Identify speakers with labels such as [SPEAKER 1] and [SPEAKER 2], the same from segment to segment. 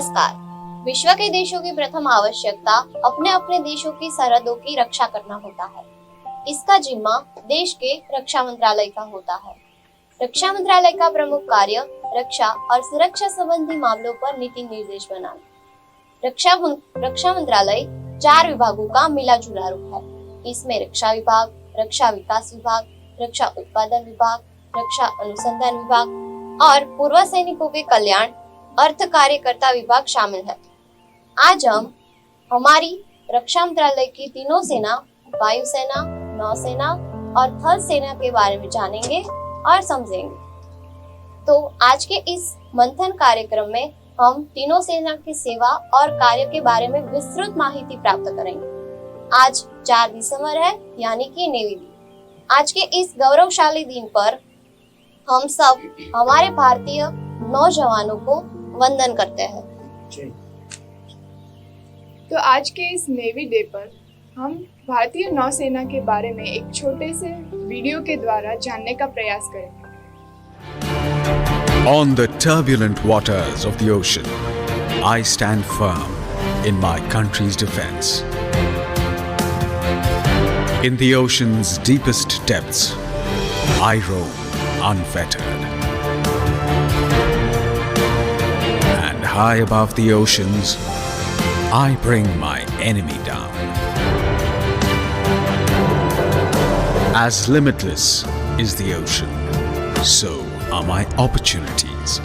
[SPEAKER 1] नमस्कार। विश्व के देशों की प्रथम आवश्यकता अपने अपने देशों की सरहदों की रक्षा करना होता है। इसका जिम्मा देश के रक्षा मंत्रालय का होता है। रक्षा मंत्रालय का प्रमुख कार्य रक्षा और सुरक्षा संबंधी मामलों पर नीति निर्देश बनाना। रक्षा मंत्रालय 4 विभागों का मिला जुला रूप है। इसमें रक्षा विभाग, रक्षा विकास विभाग, रक्षा उत्पादन विभाग, रक्षा अनुसंधान विभाग और पूर्व सैनिकों के कल्याण अर्थ कार्यकर्ता विभाग शामिल है। आज हम हमारी रक्षा मंत्रालय की तीनों सेना, वायुसेना, नौसेना और थल सेना के बारे में जानेंगे और समझेंगे। तो आज के इस मंथन कार्यक्रम में हम तीनों सेना की सेवा और कार्य के बारे में विस्तृत माहिती प्राप्त करेंगे। आज 4 दिसंबर है, यानी कि नेवी दिन। आज के इस गौरवशाली दिन पर हम सब हमारे भारतीय नौजवानों को वंदन करते हैं।
[SPEAKER 2] तो आज के इस नेवी डे पर हम भारतीय नौसेना के बारे में एक छोटे से वीडियो के द्वारा जानने का प्रयास करेंगे।
[SPEAKER 3] On the turbulent waters of the ocean, I stand firm in my country's defense. In the ocean's deepest depths, I roam unfettered. And high above the oceans, I bring my enemy down. As limitless is the ocean, so are my opportunities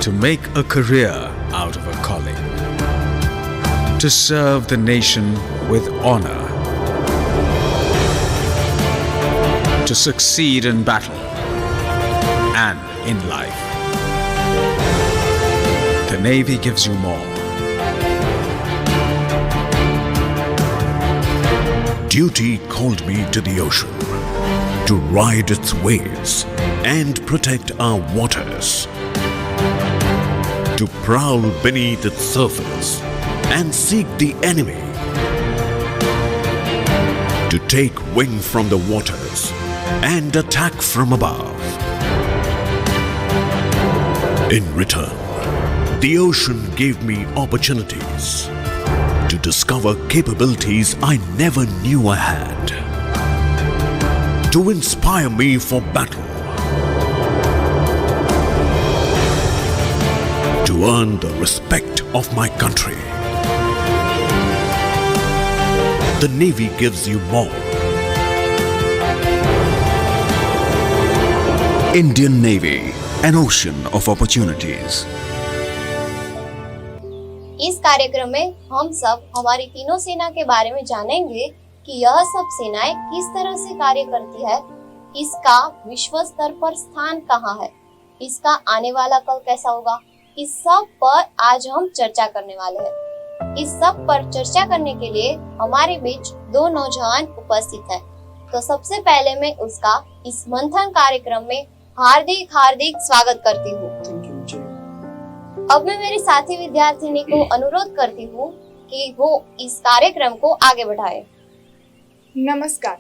[SPEAKER 3] to make a career out of a calling, to serve the nation with honor, to succeed in battle and in life. The Navy gives you more.
[SPEAKER 4] Duty called me to the ocean to ride its waves and protect our waters, to prowl beneath its surface and seek the enemy, to take wing from the waters and attack from above. In return, the ocean gave me opportunities to discover capabilities I never knew I had, to inspire me for battle, to earn the respect of my country. The Navy gives you more.
[SPEAKER 5] Indian Navy, an ocean of opportunities.
[SPEAKER 1] इस कार्यक्रम में हम सब हमारी तीनों सेना के बारे में जानेंगे कि यह सब सेनाएं किस तरह से कार्य करती है, इसका विश्व स्तर पर स्थान कहाँ है, इसका आने वाला कल कैसा होगा। इस सब पर आज हम चर्चा करने वाले हैं। इस सब पर चर्चा करने के लिए हमारे बीच 2 नौजवान उपस्थित हैं। तो सबसे पहले मैं उसका इस मंथन कार्यक्रम में हार्दिक स्वागत करती हूँ। अब मैं मेरी साथी विद्यार्थिनी को अनुरोध करती हूँ कि वो इस कार्यक्रम को आगे बढ़ाए।
[SPEAKER 2] नमस्कार।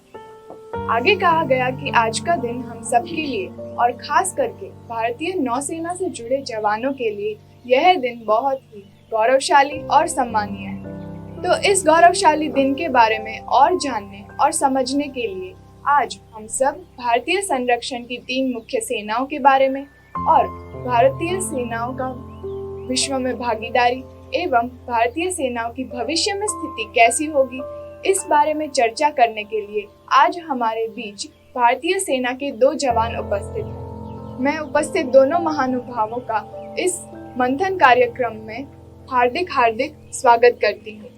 [SPEAKER 2] आगे कहा गया कि आज का दिन हम सबके लिए और खास करके भारतीय नौसेना से जुड़े जवानों के लिए यह दिन बहुत ही गौरवशाली और सम्मानीय है। तो इस गौरवशाली दिन के बारे में और जानने और समझने के लिए आज हम सब भारतीय संरक्षण की 3 मुख्य सेनाओं के बारे में और भारतीय सेनाओं का विश्व में भागीदारी एवं भारतीय सेनाओं की भविष्य में स्थिति कैसी होगी, इस बारे में चर्चा करने के लिए आज हमारे बीच भारतीय सेना के 2 जवान उपस्थित हैं। मैं उपस्थित दोनों महानुभावों का इस मंथन कार्यक्रम में हार्दिक स्वागत करती हूँ।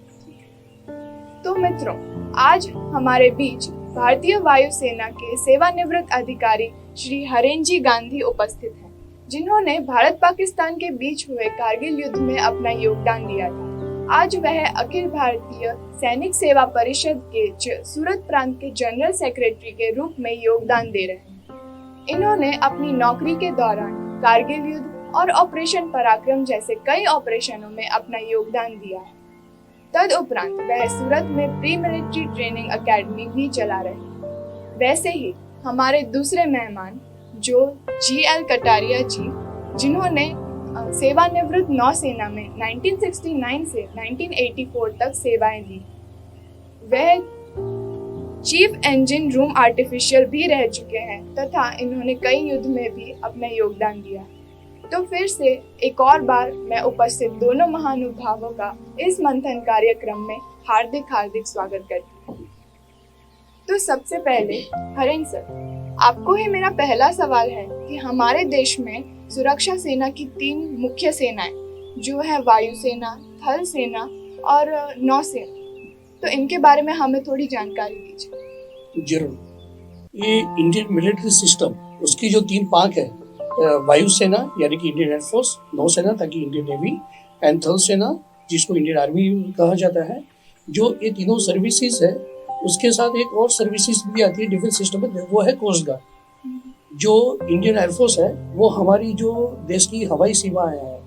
[SPEAKER 2] तो मित्रों, आज हमारे बीच भारतीय वायुसेना के सेवानिवृत्त अधिकारी श्री हरेंजी गांधी उपस्थित हैं, जिन्होंने भारत पाकिस्तान के बीच हुए कारगिल युद्ध में अपना योगदान दिया था। आज वह अखिल भारतीय सैनिक सेवा परिषद के सूरत प्रांत के जनरल सेक्रेटरी के रूप में योगदान दे रहे हैं। इन्होंने अपनी नौकरी के दौरान कारगिल युद्ध और ऑपरेशन पराक्रम जैसे कई ऑपरेशनों में अपना योगदान दिया है। तदुपरांत वह सूरत में प्री मिलिट्री ट्रेनिंग अकेडमी भी चला रहे हैं। वैसे ही हमारे दूसरे मेहमान जो GL कटारिया जी, जिन्होंने सेवानिवृत्त नौसेना में 1969 से 1984 तक सेवाएं दी। वह चीफ इंजन रूम आर्टिफिशियल भी रह चुके हैं तथा इन्होंने कई युद्ध में भी अपना योगदान दिया। तो फिर से एक और बार मैं उपस्थित दोनों महानुभावों का इस मंथन कार्यक्रम में हार्दिक स्वागत करती हूँ। तो सबसे पहले हरेन सर, आपको ही मेरा पहला सवाल है कि हमारे देश में सुरक्षा सेना की 3 मुख्य सेनाएं जो है वायुसेना, थल सेना और नौसेना, तो इनके बारे में हमें थोड़ी जानकारी दीजिए।
[SPEAKER 6] जरूर। ये इंडियन मिलिट्री सिस्टम, उसकी जो 3 पार्ट है, वायुसेना यानी कि इंडियन एयरफोर्स, नौसेना ताकि इंडियन नेवी, एंड थल सेना जिसको इंडियन आर्मी कहा जाता है, जो ये तीनों सर्विसेज है, उसके साथ एक और सर्विसेज भी आती है डिफेंस सिस्टम में, वो है कोस्ट गार्ड। जो इंडियन एयरफोर्स है वो हमारी जो देश की हवाई सीमाएं हैं,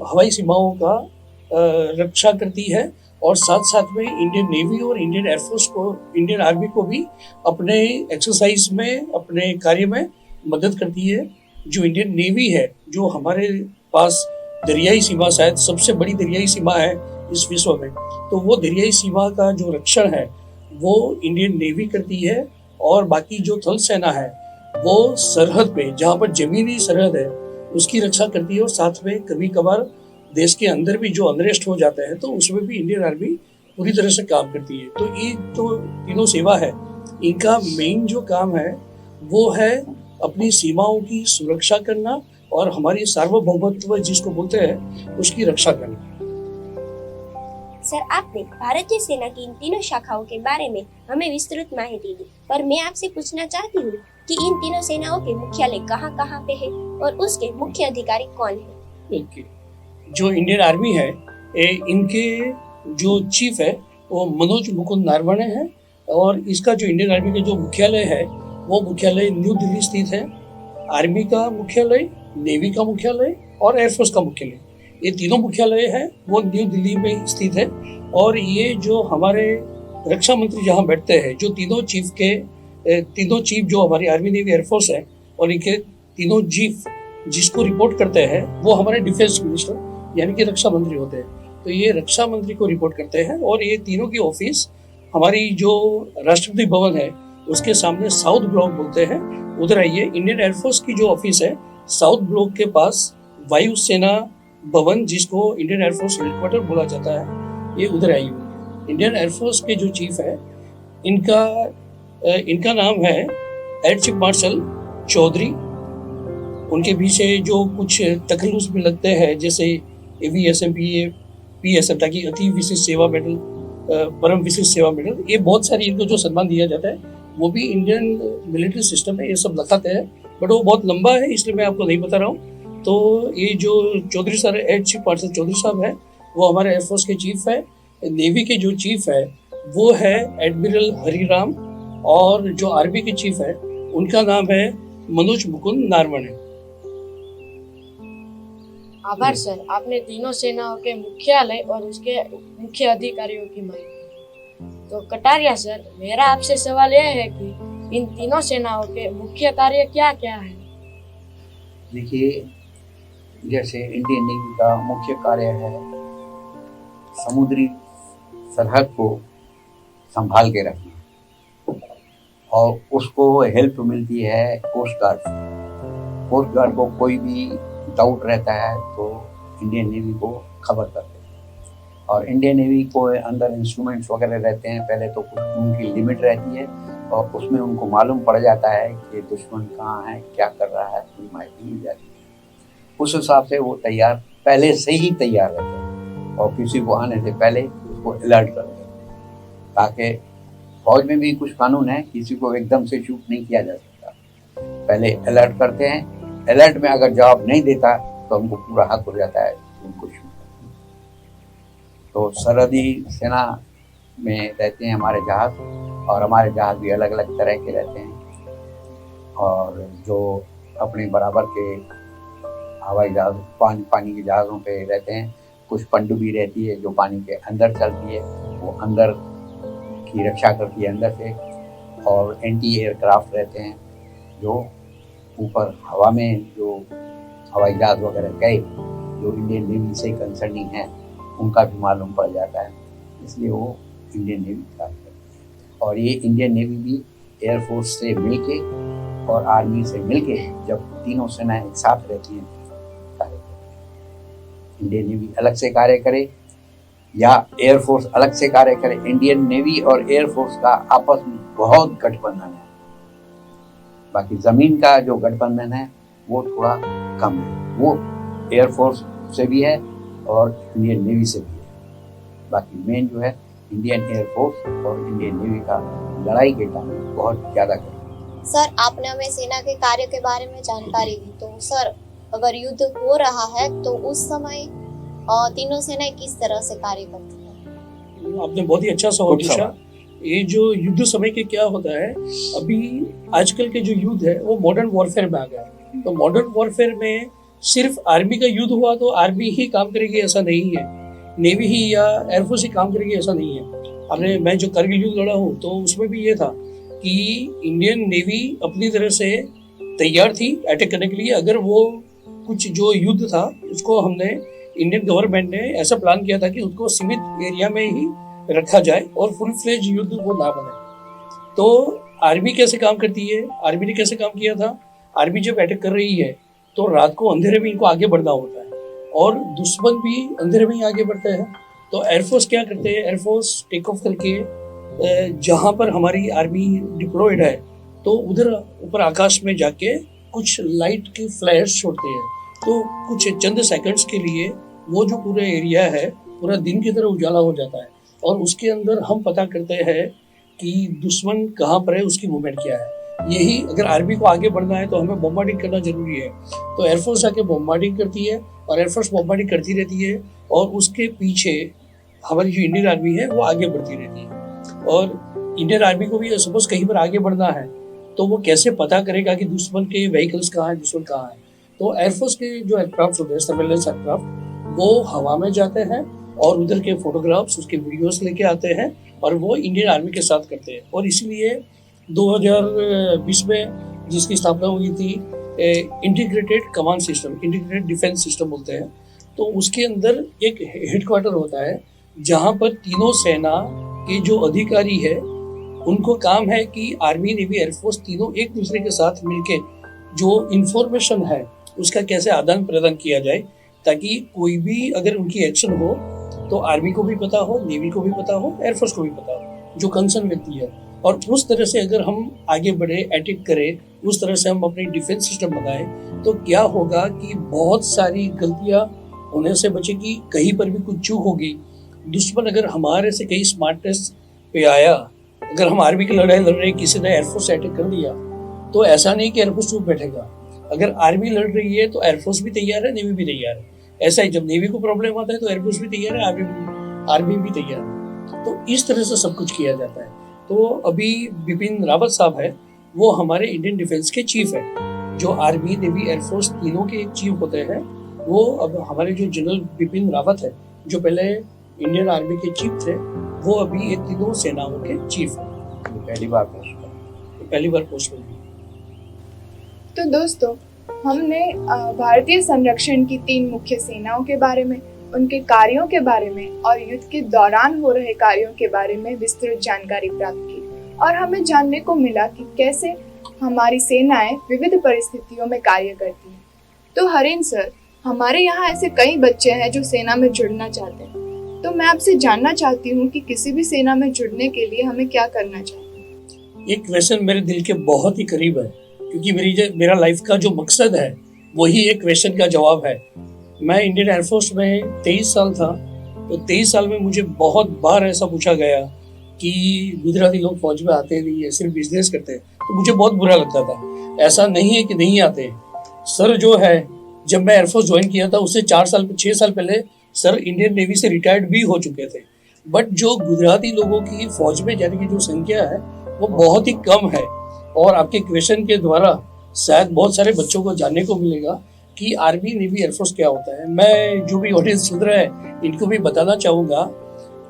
[SPEAKER 6] हवाई सीमाओं का रक्षा करती है और साथ साथ में इंडियन नेवी और इंडियन एयरफोर्स को, इंडियन आर्मी को भी अपने एक्सरसाइज में, अपने कार्य में मदद करती है। जो इंडियन नेवी है, जो हमारे पास दरियाई सीमा शायद सबसे बड़ी दरियाई सीमा है इस विश्व में, तो वो दरियाई सीमा का जो रक्षण है वो इंडियन नेवी करती है। और बाकी जो थल सेना है वो सरहद पे, जहाँ पर जमीनी सरहद है, उसकी रक्षा करती है। और साथ में कभी कभार देश के अंदर भी जो अनरेस्ट हो जाता है तो उसमें भी इंडियन आर्मी पूरी तरह से काम करती है। तो ये तो तीनों सेवा है, इनका मेन जो काम है वो है अपनी सीमाओं की सुरक्षा करना और हमारी सार्वभौमत्व जिसको बोलते हैं उसकी रक्षा करना।
[SPEAKER 7] सर, आपने भारतीय सेना की इन तीनों शाखाओं के बारे में हमें विस्तृत माहिती दी, पर मैं आपसे पूछना चाहती हूँ कि इन तीनों सेनाओं के मुख्यालय कहाँ है और उसके मुख्य अधिकारी कौन है?
[SPEAKER 6] ओके। जो इंडियन आर्मी है, इनके जो चीफ है वो मनोज मुकुंद नारवणे है, और इसका जो इंडियन आर्मी का जो मुख्यालय है वो मुख्यालय न्यू दिल्ली स्थित है। आर्मी का मुख्यालय, नेवी का मुख्यालय और एयरफोर्स का मुख्यालय, ये तीनों मुख्यालय है वो न्यू दिल्ली में स्थित है। और ये जो हमारे रक्षा मंत्री जहाँ बैठते हैं, जो तीनों चीफ जो हमारी आर्मी, नेवी, एयरफोर्स है, और इनके तीनों चीफ जिसको रिपोर्ट करते हैं वो हमारे डिफेंस मिनिस्टर यानी कि रक्षा मंत्री होते हैं। तो ये रक्षा मंत्री को रिपोर्ट करते हैं। और ये तीनों की ऑफिस हमारी जो राष्ट्रपति भवन है उसके सामने साउथ ब्लॉक बोलते हैं, उधर आइए। इंडियन एयरफोर्स की जो ऑफिस है साउथ ब्लॉक के पास वायुसेना भवन, जिसको इंडियन एयरफोर्स हेडक्वार्टर बोला जाता है, ये उधर आई हुई। इंडियन एयरफोर्स के जो चीफ है इनका नाम है एयर चीफ मार्शल चौधरी। उनके पीछे जो कुछ तखल्लुस में लगते हैं जैसे AVSM, PSM ताकि अति विशिष्ट सेवा मेडल, परम विशिष्ट सेवा मेडल, ये बहुत सारी इनको जो सम्मान दिया जाता है वो भी इंडियन मिलिट्री सिस्टम में ये सब लगाते हैं, बट वो बहुत लंबा है इसलिए मैं आपको नहीं बता रहा हूँ। तो ये जो Chaudhary sir, air chief marshal Chaudhary साहब है, वो हमारे एयरफोर्स के चीफ है। नेवी के जो चीफ है वो है एडमिरल हरिराम, और जो आर्मी के चीफ है उनका नाम है मनोज मुकुंद नारवणे।
[SPEAKER 8] आभार सर, आपने तीनों सेनाओं के मुख्यालय और उसके मुख्य अधिकारियों की माहिती। तो कटारिया सर, मेरा आपसे सवाल यह है कि इन तीनों सेनाओं के मुख्य कार्य क्या क्या है?
[SPEAKER 9] देखिए, जैसे इंडियन नेवी का मुख्य कार्य है समुद्री सरहद को संभाल के रखना, और उसको हेल्प मिलती है कोस्ट गार्ड से। कोस्ट गार्ड को कोई भी डाउट रहता है तो इंडियन नेवी को खबर करते हैं, और इंडियन नेवी को अंदर इंस्ट्रूमेंट्स वगैरह रहते हैं। पहले तो कुछ उनकी लिमिट रहती है और उसमें उनको मालूम पड़ जाता है कि दुश्मन कहाँ है, क्या कर रहा है, पूरी माहिती मिल जाती है। उस हिसाब से वो पहले से ही तैयार रहते हैं और किसी को आने से पहले उसको अलर्ट कर देते हैं, ताकि फौज में भी कुछ कानून है, किसी को एकदम से शूट नहीं किया जा सकता। पहले अलर्ट करते हैं, अलर्ट में अगर जवाब नहीं देता तो हमको पूरा हक हो जाता है उनको शूट करने। तो सरहदी सेना में रहते हैं हमारे जहाज, और हमारे जहाज भी अलग अलग तरह के रहते हैं, और जो अपने बराबर के हवाई जहाज, पानी के जहाज़ों पे रहते हैं। कुछ पनडुब्बी रहती है जो पानी के अंदर चलती है, वो अंदर की रक्षा करती है अंदर से, और एंटी एयरक्राफ्ट रहते हैं जो ऊपर हवा में जो हवाई जहाज वगैरह गए जो इंडियन नेवी से कंसर्निंग है उनका भी मालूम पड़ जाता है, इसलिए वो इंडियन नेवी काम करती है। और ये इंडियन नेवी भी एयरफोर्स से मिलके और आर्मी से मिलके, जब तीनों सेनाएं एक साथ रहती हैं, कार्य करती है। इंडियन नेवी अलग से कार्य करे या एयरफोर्स अलग से कार्य करे, इंडियन नेवी और एयरफोर्स का आपस में बहुत गठबंधन है। बाकी जमीन का जो गठबंधन है वो थोड़ा कम है, वो एयरफोर्स से भी है और इंडियन नेवी से भी है। बाकी मेन जो है इंडियन एयरफोर्स और इंडियन नेवी का लड़ाई के टाइम बहुत ज़्यादा करती है।
[SPEAKER 1] सर, आपने हमें सेना के कार्य के बारे में जानकारी दी, तो सर अगर युद्ध हो रहा है तो उस समय तीनों सेनाएं किस तरह से कार्य करती हैं?
[SPEAKER 6] आपने बहुत ही अच्छा सवाल पूछा। ये जो युद्ध समय के क्या होता है, अभी आजकल के जो युद्ध है वो मॉडर्न वॉरफेयर में आ गया है। तो मॉडर्न वॉरफेयर में सिर्फ आर्मी का युद्ध हुआ तो आर्मी ही काम करेगी ऐसा नहीं है, नेवी ही या एयरफोर्स ही काम करेगी ऐसा नहीं है। मैं जो करगिल युद्ध लड़ा हूँ तो उसमें भी ये था कि इंडियन नेवी अपनी तरह से तैयार थी अटैक करने के लिए। अगर वो कुछ जो युद्ध था उसको हमने इंडियन गवर्नमेंट ने ऐसा प्लान किया था कि उसको सीमित एरिया में ही रखा जाए और फुल फ्लेज युद्ध वो ना बने। तो आर्मी कैसे काम करती है, आर्मी ने कैसे काम किया था, आर्मी जब अटैक कर रही है तो रात को अंधेरे में इनको आगे बढ़ना होता है और दुश्मन भी अंधेरे में ही आगे बढ़ते हैं। तो एयरफोर्स क्या करते हैं, एयरफोर्स टेक ऑफ करके जहाँ पर हमारी आर्मी डिप्लॉयड है तो उधर ऊपर आकाश में जाके कुछ लाइट की फ्लैश छोड़ते हैं। तो कुछ चंद सेकंड्स के लिए वो जो पूरा एरिया है पूरा दिन की तरह उजाला हो जाता है और उसके अंदर हम पता करते हैं कि दुश्मन कहाँ पर है, उसकी मूवमेंट क्या है। यही अगर आर्मी को आगे बढ़ना है तो हमें बॉम्बार्डिंग करना जरूरी है। तो एयरफोर्स आके बॉम्बार्डिंग करती है और एयरफोर्स बॉम्बार्डिंग करती रहती है और उसके पीछे हमारी जो इंडियन आर्मी है वो आगे बढ़ती रहती है। और इंडियन आर्मी को भी सपोज कहीं पर आगे बढ़ना है तो वो कैसे पता करेगा कि दुश्मन के व्हीकल्स कहाँ हैं, दुश्मन कहाँ है। तो एयरफोर्स के जो एयरक्राफ्ट होते हैं, सर्वेलेंस एयरक्राफ्ट, वो हवा में जाते हैं और उधर के फोटोग्राफ्स, उसके वीडियोस लेके आते हैं और वो इंडियन आर्मी के साथ करते हैं। और इसलिए 2020 में जिसकी स्थापना हुई थी integrated command system, integrated defence system बोलते हैं, तो उसके अंदर एक हेडक्वार्टर होता है जहाँ पर तीनों सेना के जो अधिकारी है उनको काम है कि आर्मी, नेवी, एयरफोर्स तीनों एक दूसरे के साथ मिलके जो इंफॉर्मेशन है उसका कैसे आदान प्रदान किया जाए, ताकि कोई भी अगर उनकी एक्शन हो तो आर्मी को भी पता हो, नेवी को भी पता हो, एयरफोर्स को भी पता हो जो कंसर्न व्यक्ति है। और उस तरह से अगर हम आगे बढ़े, अटैक करें, उस तरह से हम अपनी डिफेंस सिस्टम बनाएं तो क्या होगा कि बहुत सारी गलतियां होने से बचेगी। कहीं पर भी चूक होगी, दुश्मन अगर हमारे से कहीं स्मार्टनेस पे आया, अगर हम आर्मी की लड़ाई लड़ रहे, किसी ने एयरफोर्स से अटैक कर दिया तो ऐसा नहीं कि एयरफोर्स चुप बैठेगा। अगर आर्मी लड़ रही है तो एयरफोर्स भी तैयार है, नेवी भी तैयार है। ऐसा ही जब नेवी को प्रॉब्लम आता है तो एयरफोर्स भी तैयार है, आर्मी भी तैयार है। तो इस तरह से सब कुछ किया जाता है। तो अभी बिपिन रावत साहब है, वो हमारे इंडियन डिफेंस के चीफ है। जो आर्मी, नेवी, एयरफोर्स तीनों के चीफ होते हैं, वो अब हमारे जो जनरल बिपिन रावत है, जो पहले इंडियन आर्मी के चीफ थे, वो अभी ये तीनों सेनाओं के चीफ है। पहली बार पोस्ट में।
[SPEAKER 2] तो दोस्तों, हमने भारतीय संरक्षण की 3 मुख्य सेनाओं के बारे में, उनके कार्यों के बारे में और युद्ध के दौरान हो रहे कार्यों के बारे में विस्तृत जानकारी प्राप्त की और हमें जानने को मिला कि कैसे हमारी सेनाएं विविध परिस्थितियों में कार्य करती हैं। तो हरीन सर, हमारे यहाँ ऐसे कई बच्चे हैं जो सेना में जुड़ना चाहते हैं, तो मैं आपसे जानना चाहती हूँ कि किसी भी सेना में जुड़ने के लिए हमें क्या करना चाहिए।
[SPEAKER 6] ये क्वेश्चन मेरे दिल के बहुत ही करीब है, क्योंकि मेरा लाइफ का जो मकसद है वही एक क्वेश्चन का जवाब है। मैं इंडियन एयरफोर्स में 23 साल था, तो 23 साल में मुझे बहुत बार ऐसा पूछा गया कि गुजराती लोग फौज में आते नहीं है, सिर्फ बिजनेस करते हैं। तो मुझे बहुत बुरा लगता था। ऐसा नहीं है कि नहीं आते सर। जो है, जब मैं एयरफोर्स ज्वाइन किया था उससे 6 साल पहले सर इंडियन नेवी से रिटायर्ड भी हो चुके थे। बट जो गुजराती लोगों की फौज में जाने की जो संख्या है वो बहुत ही कम है। और आपके क्वेश्चन के द्वारा शायद बहुत सारे बच्चों को जानने को मिलेगा कि आर्मी, नेवी, एयरफोर्स क्या होता है। मैं जो भी ऑडियंस सुन रहा है इनको भी बताना चाहूँगा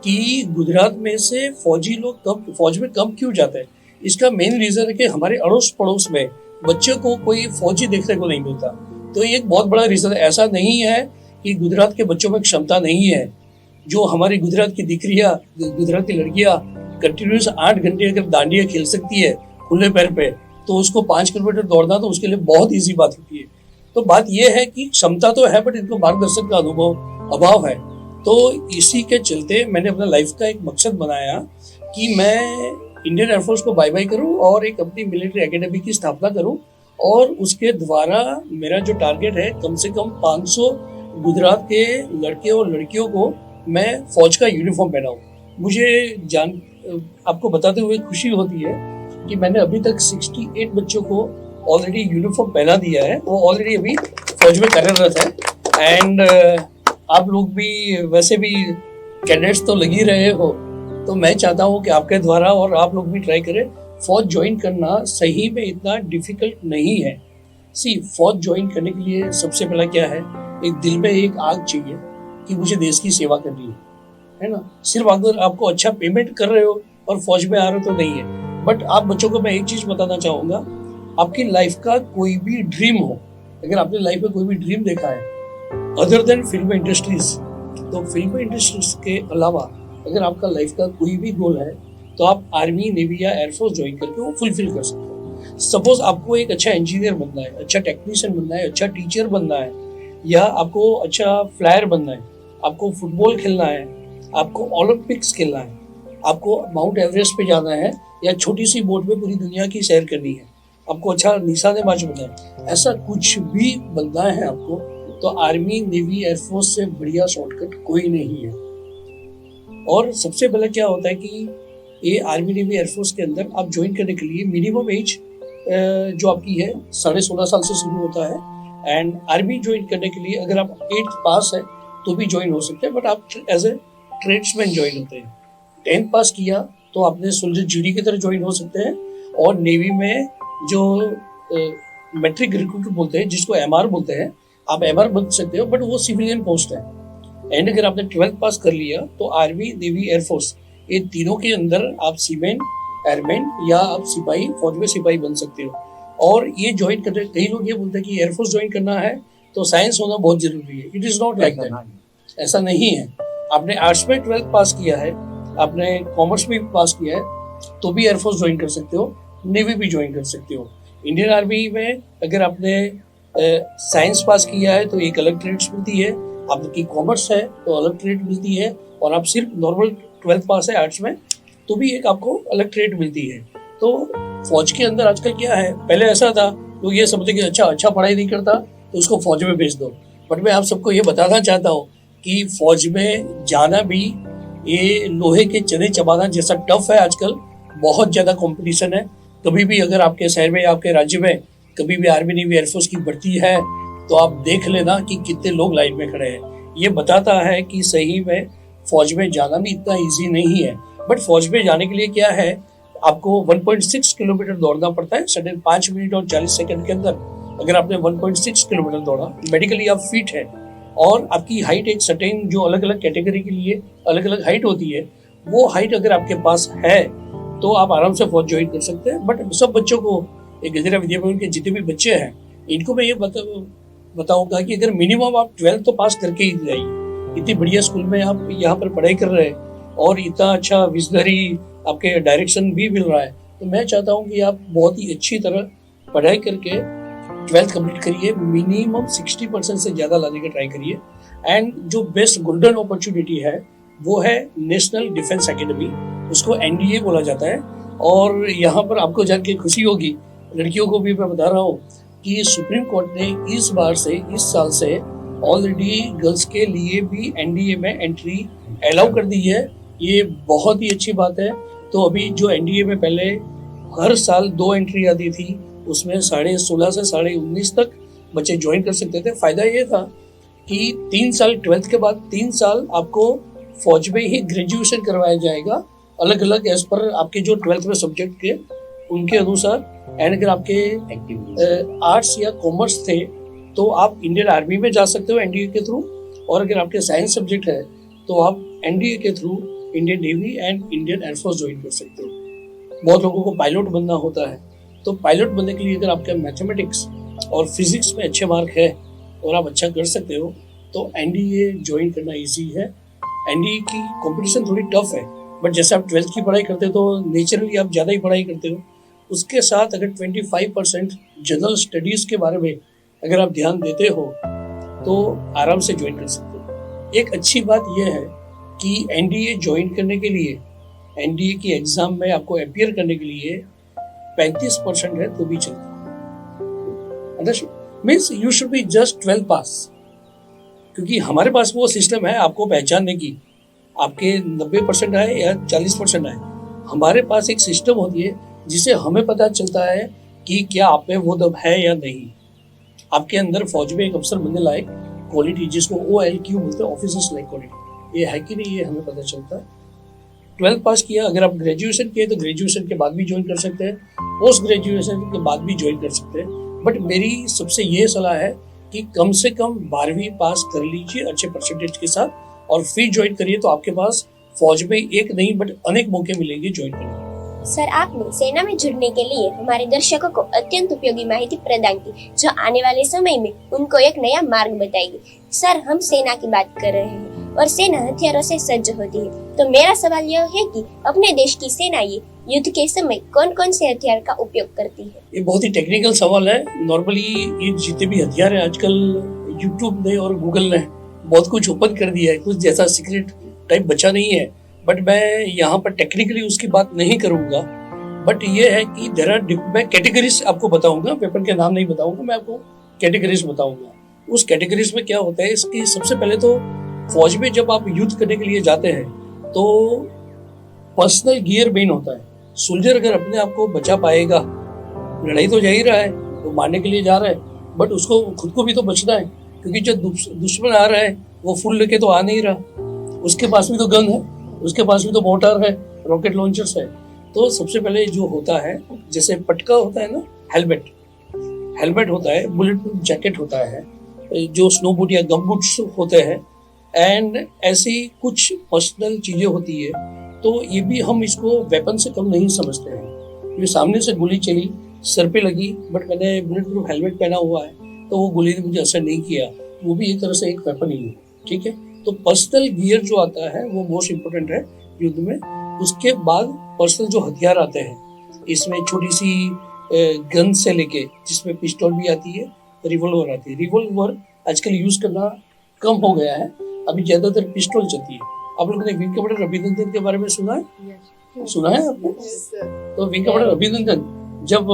[SPEAKER 6] कि गुजरात में से फौजी लोग फौज में कम क्यों जाते हैं। इसका मेन रीज़न है कि हमारे अड़ोस पड़ोस में बच्चों को कोई फौजी देखने को नहीं मिलता। तो ये एक बहुत बड़ा रीज़न है। ऐसा नहीं है कि गुजरात के बच्चों में क्षमता नहीं है। जो हमारी गुजरात की दिकरियाँ, गुजरात की लड़कियाँ कंटिन्यूस 8 घंटे अगर डांडिया खेल सकती है खुले पैर पे, तो उसको 5 किलोमीटर दौड़ना तो उसके लिए बहुत ईजी बात होती है। तो बात यह है कि क्षमता तो है, बट इनको मार्गदर्शन का अभाव है। तो इसी के चलते मैंने अपना लाइफ का एक मकसद बनाया कि मैं इंडियन एयरफोर्स को बाय बाय करूं और एक अपनी मिलिट्री एकेडमी की स्थापना करूं, और उसके द्वारा मेरा जो टारगेट है, कम से कम 500 गुजरात के लड़के और लड़कियों को मैं फौज का यूनिफॉर्म पहनाऊं। मुझे आपको बताते हुए खुशी होती है कि मैंने अभी तक 68 बच्चों को ऑलरेडी यूनिफॉर्म पहना दिया है। वो ऑलरेडी अभी फौज में कार्यरत है। एंड आप लोग भी वैसे भी कैडेट्स तो लगी रहे हो, तो मैं चाहता हूँ कि आपके द्वारा और आप लोग भी ट्राई करें। फौज ज्वाइन करना सही में इतना डिफिकल्ट नहीं है। फौज ज्वाइन करने के लिए सबसे पहला क्या है, एक दिल में एक आग चाहिए कि मुझे देश की सेवा करनी है ना। सिर्फ अगर आपको अच्छा पेमेंट कर रहे हो और फौज में आ रहे हो तो नहीं है। बट आप बच्चों को मैं एक चीज बताना चाहूंगा, आपकी लाइफ का कोई भी ड्रीम हो, अगर आपने लाइफ में कोई भी ड्रीम देखा है अदर देन फिल्म इंडस्ट्रीज, तो फिल्म इंडस्ट्रीज के अलावा अगर आपका लाइफ का कोई भी गोल है, तो आप आर्मी, नेवी या एयरफोर्स ज्वाइन करके वो फुलफिल कर सकते हो। सपोज आपको एक अच्छा इंजीनियर बनना है, अच्छा टेक्नीशियन बनना है, अच्छा टीचर बनना है, या आपको अच्छा फ्लायर बनना है, आपको फुटबॉल खेलना है, आपको ओलंपिक्स खेलना है, आपको माउंट एवरेस्ट पे जाना है, या छोटी सी बोट में पूरी दुनिया की सैर करनी है, आपको अच्छा निशानेबाज बनना है, ऐसा कुछ भी बनना है आपको, तो आर्मी, नेवी, एयरफोर्स से बढ़िया शॉर्टकट कोई नहीं है। और सबसे पहले क्या होता है कि ये आर्मी, नेवी, एयरफोर्स के अंदर आप ज्वाइन करने के लिए मिनिमम एज जो आपकी है 16.5 साल से शुरू होता है। एंड आर्मी ज्वाइन करने के लिए अगर आप 8th पास है तो भी ज्वाइन हो सकते हैं, बट आप एज ए ट्रेड्समैन ज्वाइन होते हैं। 10th पास किया तो आपने सोल्जर जीडी की तरह ज्वाइन हो सकते हैं। और नेवी में जो मैट्रिक रिक्रूट बोलते हैं, जिसको एमआर बोलते हैं, आप एमआर बन सकते हो, बट वो सिविलियन पोस्ट है। एंड अगर आपने 12th पास कर लिया तो आर्मी, नेवी, एयरफोर्स, ये तीनों के अंदर आप सीमेन, एयरमैन या आप सिपाही, फौज में सिपाही बन सकते हो। और ये ज्वाइन करते, कई लोग ये बोलते हैं कि एयरफोर्स ज्वाइन करना है तो साइंस होना बहुत जरूरी है। It is not like that, ऐसा नहीं है। आपने आर्ट्स में 12th पास किया है, आपने कॉमर्स में पास किया है, तो भी एयरफोर्स ज्वाइन कर सकते हो, नेवी भी ज्वाइन कर सकते हो। इंडियन आर्मी में अगर आपने साइंस पास किया है तो एक अलग ट्रेड्स मिलती है, आपकी कॉमर्स है तो अलग ट्रेड मिलती है, और आप सिर्फ नॉर्मल 12th पास है आर्ट्स में तो भी एक आपको अलग ट्रेड मिलती है। तो फौज के अंदर आजकल क्या है, पहले ऐसा था लोग ये समझते कि अच्छा पढ़ाई नहीं करता तो उसको फौज में भेज दो। बट मैं आप सबको ये बताना चाहता हूँ कि फौज में जाना भी ये लोहे के चने चबाना जैसा टफ है। आजकल बहुत ज़्यादा कंपटीशन है। कभी भी अगर आपके शहर में या आपके राज्य में कभी भी आर्मी, नेवी, एयरफोर्स की भर्ती है तो आप देख लेना कि कितने लोग लाइन में खड़े हैं। ये बताता है कि सही में फौज में जाना भी इतना ईजी नहीं है। बट फौज में जाने के लिए क्या है, आपको 1.6 किलोमीटर दौड़ना पड़ता है सडन 5 मिनट और 40 सेकंड के अंदर। अगर आपने 1.6 किलोमीटर दौड़ा, मेडिकली आप फिट है, और आपकी हाइट एक सर्टेन जो अलग अलग कैटेगरी के लिए अलग अलग हाइट होती है, वो हाइट अगर आपके पास है तो आप आराम से फौज ज्वाइन कर सकते हैं। बट सब बच्चों को, एक गजरा विद्याभवन के जितने भी बच्चे हैं, इनको मैं ये बताऊंगा कि अगर मिनिमम आप 12th तो पास करके ही जाइए। इतनी बढ़िया स्कूल में आप यहाँ पर पढ़ाई कर रहे हैं और इतना अच्छा विजनरी आपके डायरेक्शन भी मिल रहा है, तो मैं चाहता हूँ कि आप बहुत ही अच्छी तरह पढ़ाई करके 12th कंप्लीट करिए, मिनिमम 60% से ज़्यादा लाने का ट्राई करिए। एंड जो बेस्ट गोल्डन अपॉर्चुनिटी है वो है नेशनल डिफेंस एकेडमी, उसको NDA बोला जाता है। और यहाँ पर आपको जान के खुशी होगी, लड़कियों को भी मैं बता रहा हूँ कि सुप्रीम कोर्ट ने इस साल से ऑलरेडी गर्ल्स के लिए भी NDA में एंट्री अलाउ कर दी है। ये बहुत ही अच्छी बात है। तो अभी जो NDA में पहले हर साल 2 एंट्री आती थी, उसमें 16.5 से 19.5 तक बच्चे ज्वाइन कर सकते थे। फायदा ये था कि 3 साल 12th के बाद 3 साल आपको फौज में ही ग्रेजुएशन करवाया जाएगा, अलग अलग एज पर आपके जो 12th में सब्जेक्ट के उनके अनुसार। एंड अगर आपके आर्ट्स या कॉमर्स थे तो आप इंडियन आर्मी में जा सकते हो NDA के थ्रू, और अगर आपके साइंस सब्जेक्ट है तो आप NDA के through Indian navy and Indian air force join कर सकते हो। बहुत लोगों को पायलट बनना होता है, तो पायलट बनने के लिए अगर आपका मैथमेटिक्स और फिजिक्स में अच्छे मार्क है और आप अच्छा कर सकते हो तो एनडीए ज्वाइन करना इजी है। एनडीए की कंपटीशन थोड़ी टफ है, बट जैसे आप 12th की पढ़ाई करते हो तो नेचुरली आप ज़्यादा ही पढ़ाई करते हो। उसके साथ अगर 25% जनरल स्टडीज़ के बारे में अगर आप ध्यान देते हो तो आराम से ज्वाइन कर सकते हो। एक अच्छी बात यह है कि एनडीए ज्वाइन करने के लिए, एनडीए की एग्ज़ाम में आपको अपीयर करने के लिए 35% है तो भी चलता है। Means you should be just 12 पास, क्योंकि हमारे पास वो सिस्टम है आपको पहचानने की, आपके 90% आए या 40% आए, हमारे पास एक सिस्टम होती है जिसे हमें पता चलता है कि क्या आप में वो दम है या नहीं। आपके अंदर फौज में एक अफसर बनने लायक क्वालिटी, जिसको OLQ बोलते हैं, ऑफिसर्स लाइक क्वालिटी, ये है कि नहीं ये हमें पता चलता है। 12 पास किया, अगर आप ग्रेजुएशन किए तो ग्रेजुएशन के बाद भी ज्वाइन कर सकते हैं, पोस्ट ग्रेजुएशन के बाद भी ज्वाइन कर सकते हैं। बट मेरी सबसे ये सलाह है कि कम से कम 12वीं पास कर लीजिए अच्छे परसेंटेज के साथ, और फिर ज्वाइन करिए, तो आपके पास फौज में एक नहीं बट अनेक मौके मिलेंगे ज्वाइन करने के।
[SPEAKER 7] सर, आपने सेना में जुड़ने के लिए हमारे दर्शकों को अत्यंत उपयोगी माहिती प्रदान की, जो आने वाले समय में उनको एक नया मार्ग बताएगी। सर, हम सेना की बात कर रहे हैं और सेना हथियारों से सज्ज होती है, तो मेरा सवाल यह है कि अपने देश की सेना ये युद्ध के समय कौन कौन से हथियार का उपयोग करती है?
[SPEAKER 6] ये बहुत ही टेक्निकल सवाल है। नॉर्मली ये जितने भी हथियार है आजकल यूट्यूब ने और गूगल ने बहुत कुछ ओपन कर दिया है, कुछ जैसा सीक्रेट टाइप बचा नहीं है। बट मैं यहाँ पर टेक्निकली उसकी बात नहीं करूँगा, बट ये है कि मैं कैटेगरीज आपको बताऊंगा, वेपन के नाम नहीं बताऊंगा, मैं आपको कैटेगरीज बताऊंगा। उस कैटेगरीज में क्या होता है, इसकी सबसे पहले तो फौज में जब आप युद्ध करने के लिए जाते हैं तो पर्सनल गियर मेन होता है। सोल्जर अगर अपने आप को बचा पाएगा, लड़ाई तो जा ही रहा है, वो मारने के लिए जा रहा है, बट उसको खुद को भी तो बचना है, क्योंकि जब दुश्मन आ रहा है वो फुल लेके तो आ नहीं रहा, उसके पास भी तो गन है, उसके पास भी तो मोटर है, रॉकेट लॉन्चर्स है। तो सबसे पहले जो होता है, जैसे पटका होता है ना, हेलमेट होता है, बुलेट प्रूफ जैकेट होता है, जो स्नो बूट या गम बूट्स होते हैं, एंड ऐसी कुछ पर्सनल चीजें होती है। तो ये भी हम इसको वेपन से कम नहीं समझते हैं। ये सामने से गोली चली, सर पे लगी, बट मैंने बुलेट प्रूफ हेलमेट पहना हुआ है तो वो गोली ने मुझे असर नहीं किया, वो भी एक तरह से एक वेपन ही है। ठीक है, तो पर्सनल गियर जो आता है वो मोस्ट इम्पोर्टेंट है युद्ध में। उसके बाद पर्सनल जो हथियार आते हैं, इसमें छोटी सी गन से लेके, जिसमें पिस्टल भी आती है, रिवॉल्वर आती है। रिवॉल्वर आजकल यूज करना कम हो गया है, अभी ज्यादातर पिस्टल चलती है। आप लोगों ने विंग कमांडर अभिनंदन के बारे में सुना है? सुना है आपने? तो विंग कमांडर अभिनंदन जब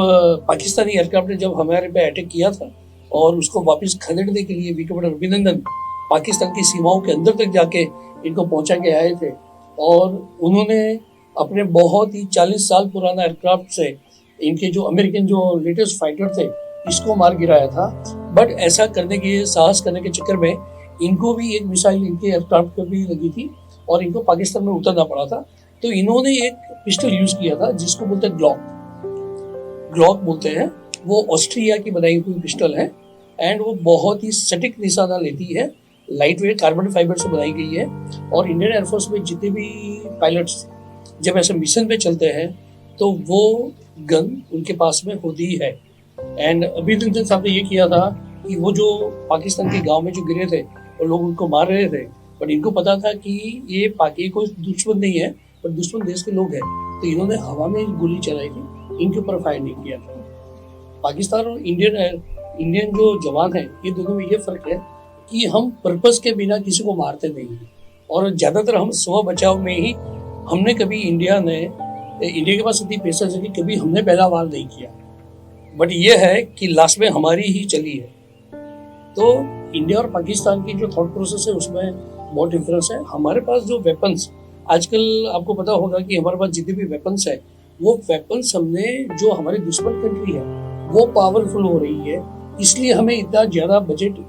[SPEAKER 6] पाकिस्तानी एयरक्राफ्ट ने जब हमारे पे अटैक किया था और उसको वापस खदेड़ने के लिए विंग कमांडर अभिनंदन पाकिस्तान की सीमाओं के अंदर तक जाके इनको पहुंचा के आए थे, और उन्होंने अपने बहुत ही 40 साल पुराना एयरक्राफ्ट से इनके जो अमेरिकन जो लेटेस्ट फाइटर थे इसको मार गिराया था। बट ऐसा करने के साहस करने के चक्कर में इनको भी एक मिसाइल इनके एयरक्राफ्ट पर भी लगी थी और इनको पाकिस्तान में उतरना पड़ा था। तो इन्होंने एक पिस्टल यूज किया था जिसको बोलते हैं ग्लॉक बोलते हैं। वो ऑस्ट्रिया की बनाई हुई पिस्टल है एंड वो बहुत ही सटीक निशाना लेती है, लाइट वेट कार्बन फाइबर से बनाई गई है। और इंडियन एयरफोर्स में जितने भी पायलट्स जब ऐसे मिशन पे चलते हैं तो वो गन उनके पास में होती है। एंड अभिनंदन साहब ने ये किया था कि वो जो पाकिस्तान के गांव में जो गिरे थे और लोग उनको मार रहे थे, बट इनको पता था कि ये पाकि कोई दुश्मन नहीं है पर दुश्मन देश के लोग हैं, तो इन्होंने हवा में गोली चलाई थी, इनके ऊपर फायर नहीं किया था। पाकिस्तान और इंडियन जो जवान है ये दोनों में ये फर्क है कि हम पर्पस के बिना किसी को मारते नहीं हैं और ज्यादातर हम स्व बचाव में ही, हमने कभी इंडिया के पास इतनी पैसा चली, कभी हमने पहला वार नहीं किया। बट ये है कि लास्ट में हमारी ही चली है। तो इंडिया और पाकिस्तान की जो थॉट प्रोसेस है उसमें बहुत डिफरेंस है। हमारे पास जो वेपन्स आजकल आपको पता होगा कि हमारे पास जितने भी वेपन्स है वो वेपन्स हमने जो हमारी दुश्मन कंट्री है वो पावरफुल हो रही है, इसलिए हमें इतना ज़्यादा बजट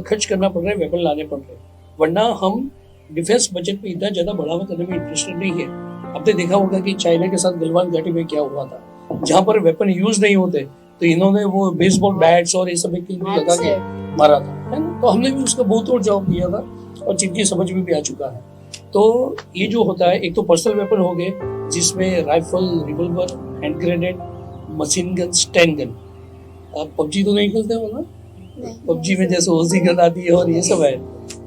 [SPEAKER 6] खर्च करना पड़ रहा है, वेपन लाने पड़ रहे हैं। वरना हम डिफेंस बजट में इतना ज़्यादा बढ़ावा करने में इंटरेस्टेड नहीं है। आपने देखा होगा कि चाइना के साथ गलवान घाटी में क्या हुआ था, जहाँ पर वेपन यूज नहीं होते तो इन्होंने वो बेसबॉल बैट्स और ये सब लगा के मारा था, है ना। तो हमने भी उसका बहुत और जवाब दिया था और जिनकी समझ में भी आ चुका है। तो ये जो होता है, एक तो पर्सनल वेपन हो गए जिसमें rifle, revolver, hand grenade, machine gun, stand gun. आप पबजी तो नहीं खेलते हो ना? पबजी में जैसे ओजी गन आती है और ये सब है,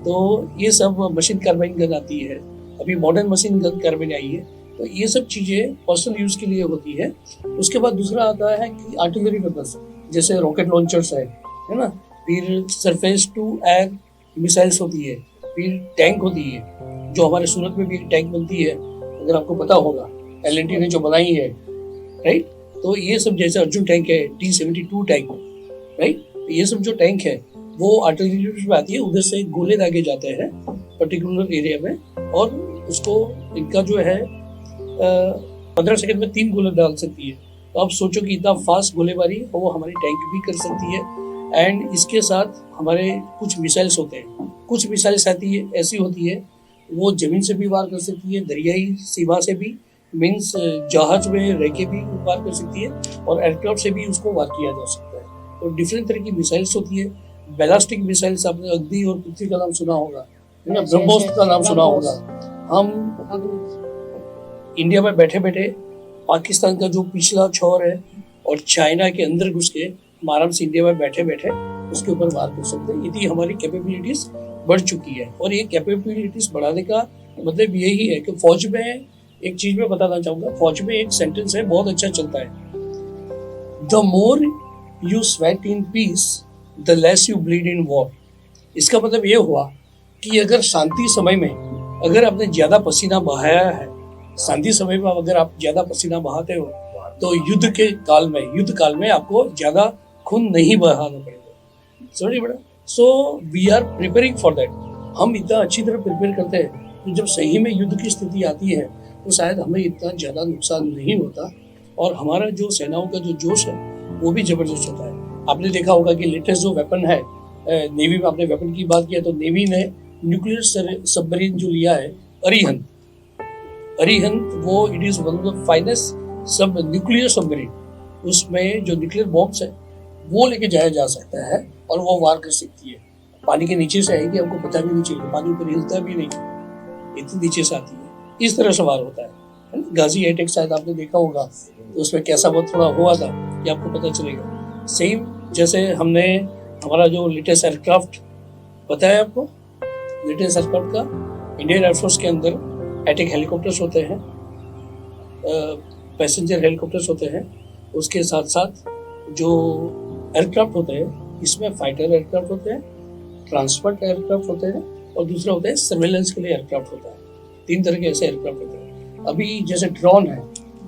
[SPEAKER 6] तो ये सब मशीन कार्बाइन गन आती है, अभी मॉडर्न मशीन गन कार्बाइन आई है, तो ये सब चीज़ें पर्सनल यूज़ के लिए होती है। उसके बाद दूसरा आता है कि आर्टिलरी वेपन्स, जैसे रॉकेट लॉन्चर्स है ना, फिर सरफेस टू एयर मिसाइल्स होती है, फिर टैंक होती है, जो हमारे सूरत में भी एक टैंक बनती है, अगर आपको पता होगा, L&T ने जो बनाई है, राइट। तो ये सब जैसे अर्जुन टैंक है, T-72 टैंक, राइट, ये सब जो टैंक है वो आर्टिलरी में आती है, उधर से गोले दागे जाते हैं पर्टिकुलर एरिया में, और उसको इनका जो है 15 सेकंड में 3 गोले डाल सकती है। तो आप सोचो कि इतना फास्ट गोलेबारी वो हमारी टैंक भी कर सकती है। एंड इसके साथ हमारे कुछ मिसाइल्स होते हैं, कुछ मिसाइल्स आती है ऐसी होती है वो ज़मीन से भी वार कर सकती है, दरियाई सीमा से भी, मीन्स जहाज में रह के भी वार कर सकती है, और एयरक्राफ्ट से भी उसको वार किया जा सकता है। तो डिफरेंट तरह की मिसाइल्स होती है। बैलिस्टिक मिसाइल्स आपने अग्नि और पृथ्वी का नाम सुना होगा, है ना, ब्रह्मोस्त्र का नाम सुना होगा। हम इंडिया में बैठे बैठे पाकिस्तान का जो पिछला छोर है और चाइना के अंदर घुस के हम आराम से इंडिया में बैठे बैठे उसके ऊपर वार कर सकते हैं। यदि हमारी कैपेबिलिटीज बढ़ चुकी है, और ये कैपेबिलिटीज बढ़ाने का मतलब यही है कि फौज में एक चीज मैं बताना चाहूंगा, फौज में एक सेंटेंस है बहुत अच्छा चलता है, the more you sweat in peace the less you bleed in war. इसका मतलब ये हुआ कि अगर शांति समय में अगर आपने ज्यादा पसीना बहाया है, शांति समय में अगर आप ज्यादा पसीना बहाते हो, तो युद्ध काल में आपको ज्यादा खून नहीं बहाना पड़ेगा। समझिए बेटा, so we are preparing for that. हम इतना अच्छी तरह प्रिपेयर करते हैं कि जब सही में युद्ध की स्थिति आती है तो शायद हमें इतना ज्यादा नुकसान नहीं होता, और हमारा जो सेनाओं का जो जोश है वो भी जबरदस्त होता है। आपने देखा होगा कि लेटेस्ट जो वेपन है, नेवी में आपने वेपन की बात किया, तो नेवी ने न्यूक्लियर सबमरीन जो लिया है अरिहंत, वो it is one of the finest सब न्यूक्लियर सबमरीन। उसमें जो न्यूक्लियर बॉम्ब्स है वो लेके जाया जा सकता है और वो वार कर सकती है। पानी के नीचे से आएगी, हमको पता भी नहीं चलेगा, पानी ऊपर हिलता भी नहीं, इतनी नीचे से आती है। इस तरह से वार होता है। गाजी अटैक शायद आपने देखा होगा, तो उसमें कैसा बहुत थोड़ा हुआ था, ये आपको पता चलेगा। सेम जैसे हमने हमारा जो लेटेस्ट एयरक्राफ्ट पता है आपको, लेटेस्ट एयरक्राफ्ट का इंडियन एयरफोर्स के अंदर अटैक हेलीकॉप्टर्स होते हैं, पैसेंजर हेलीकॉप्टर्स होते हैं, उसके साथ साथ जो एयरक्राफ्ट होते हैं इसमें फाइटर एयरक्राफ्ट होते हैं, ट्रांसपोर्ट एयरक्राफ्ट होते हैं, और दूसरा होता है सर्वेलेंस के लिए एयरक्राफ्ट होता है। 3 तरह के ऐसे एयरक्राफ्ट होते हैं। अभी जैसे ड्रोन है,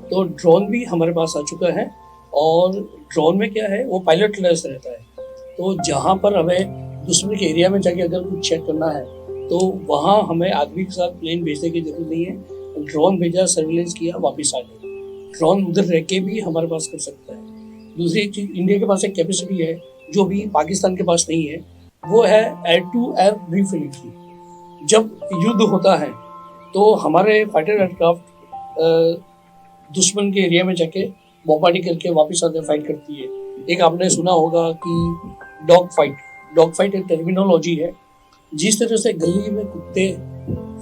[SPEAKER 6] तो ड्रोन भी हमारे पास आ चुका है, और ड्रोन में क्या है वो पायलट लेस रहता है। तो जहाँ पर हमें दुश्मन के एरिया में जाके अगर कुछ चेक करना है तो वहाँ हमें आदमी के साथ प्लेन भेजने की जरूरत नहीं है, ड्रोन भेजा, सर्वेलेंस किया, वापस आ गए। ड्रोन उधर रह के भी हमारे पास कर सकता है। दूसरी एक चीज, इंडिया के पास एक कैपेसिटी है जो भी पाकिस्तान के पास नहीं है, वो है एयर टू एयर रिफिलिंग की। जब युद्ध होता है तो हमारे फाइटर एयरक्राफ्ट दुश्मन के एरिया में जाके बमबारी करके वापस आते फाइट करती है। एक आपने सुना होगा कि डॉग फाइट एक टर्मिनोलॉजी है। जिस तरह से गली में कुत्ते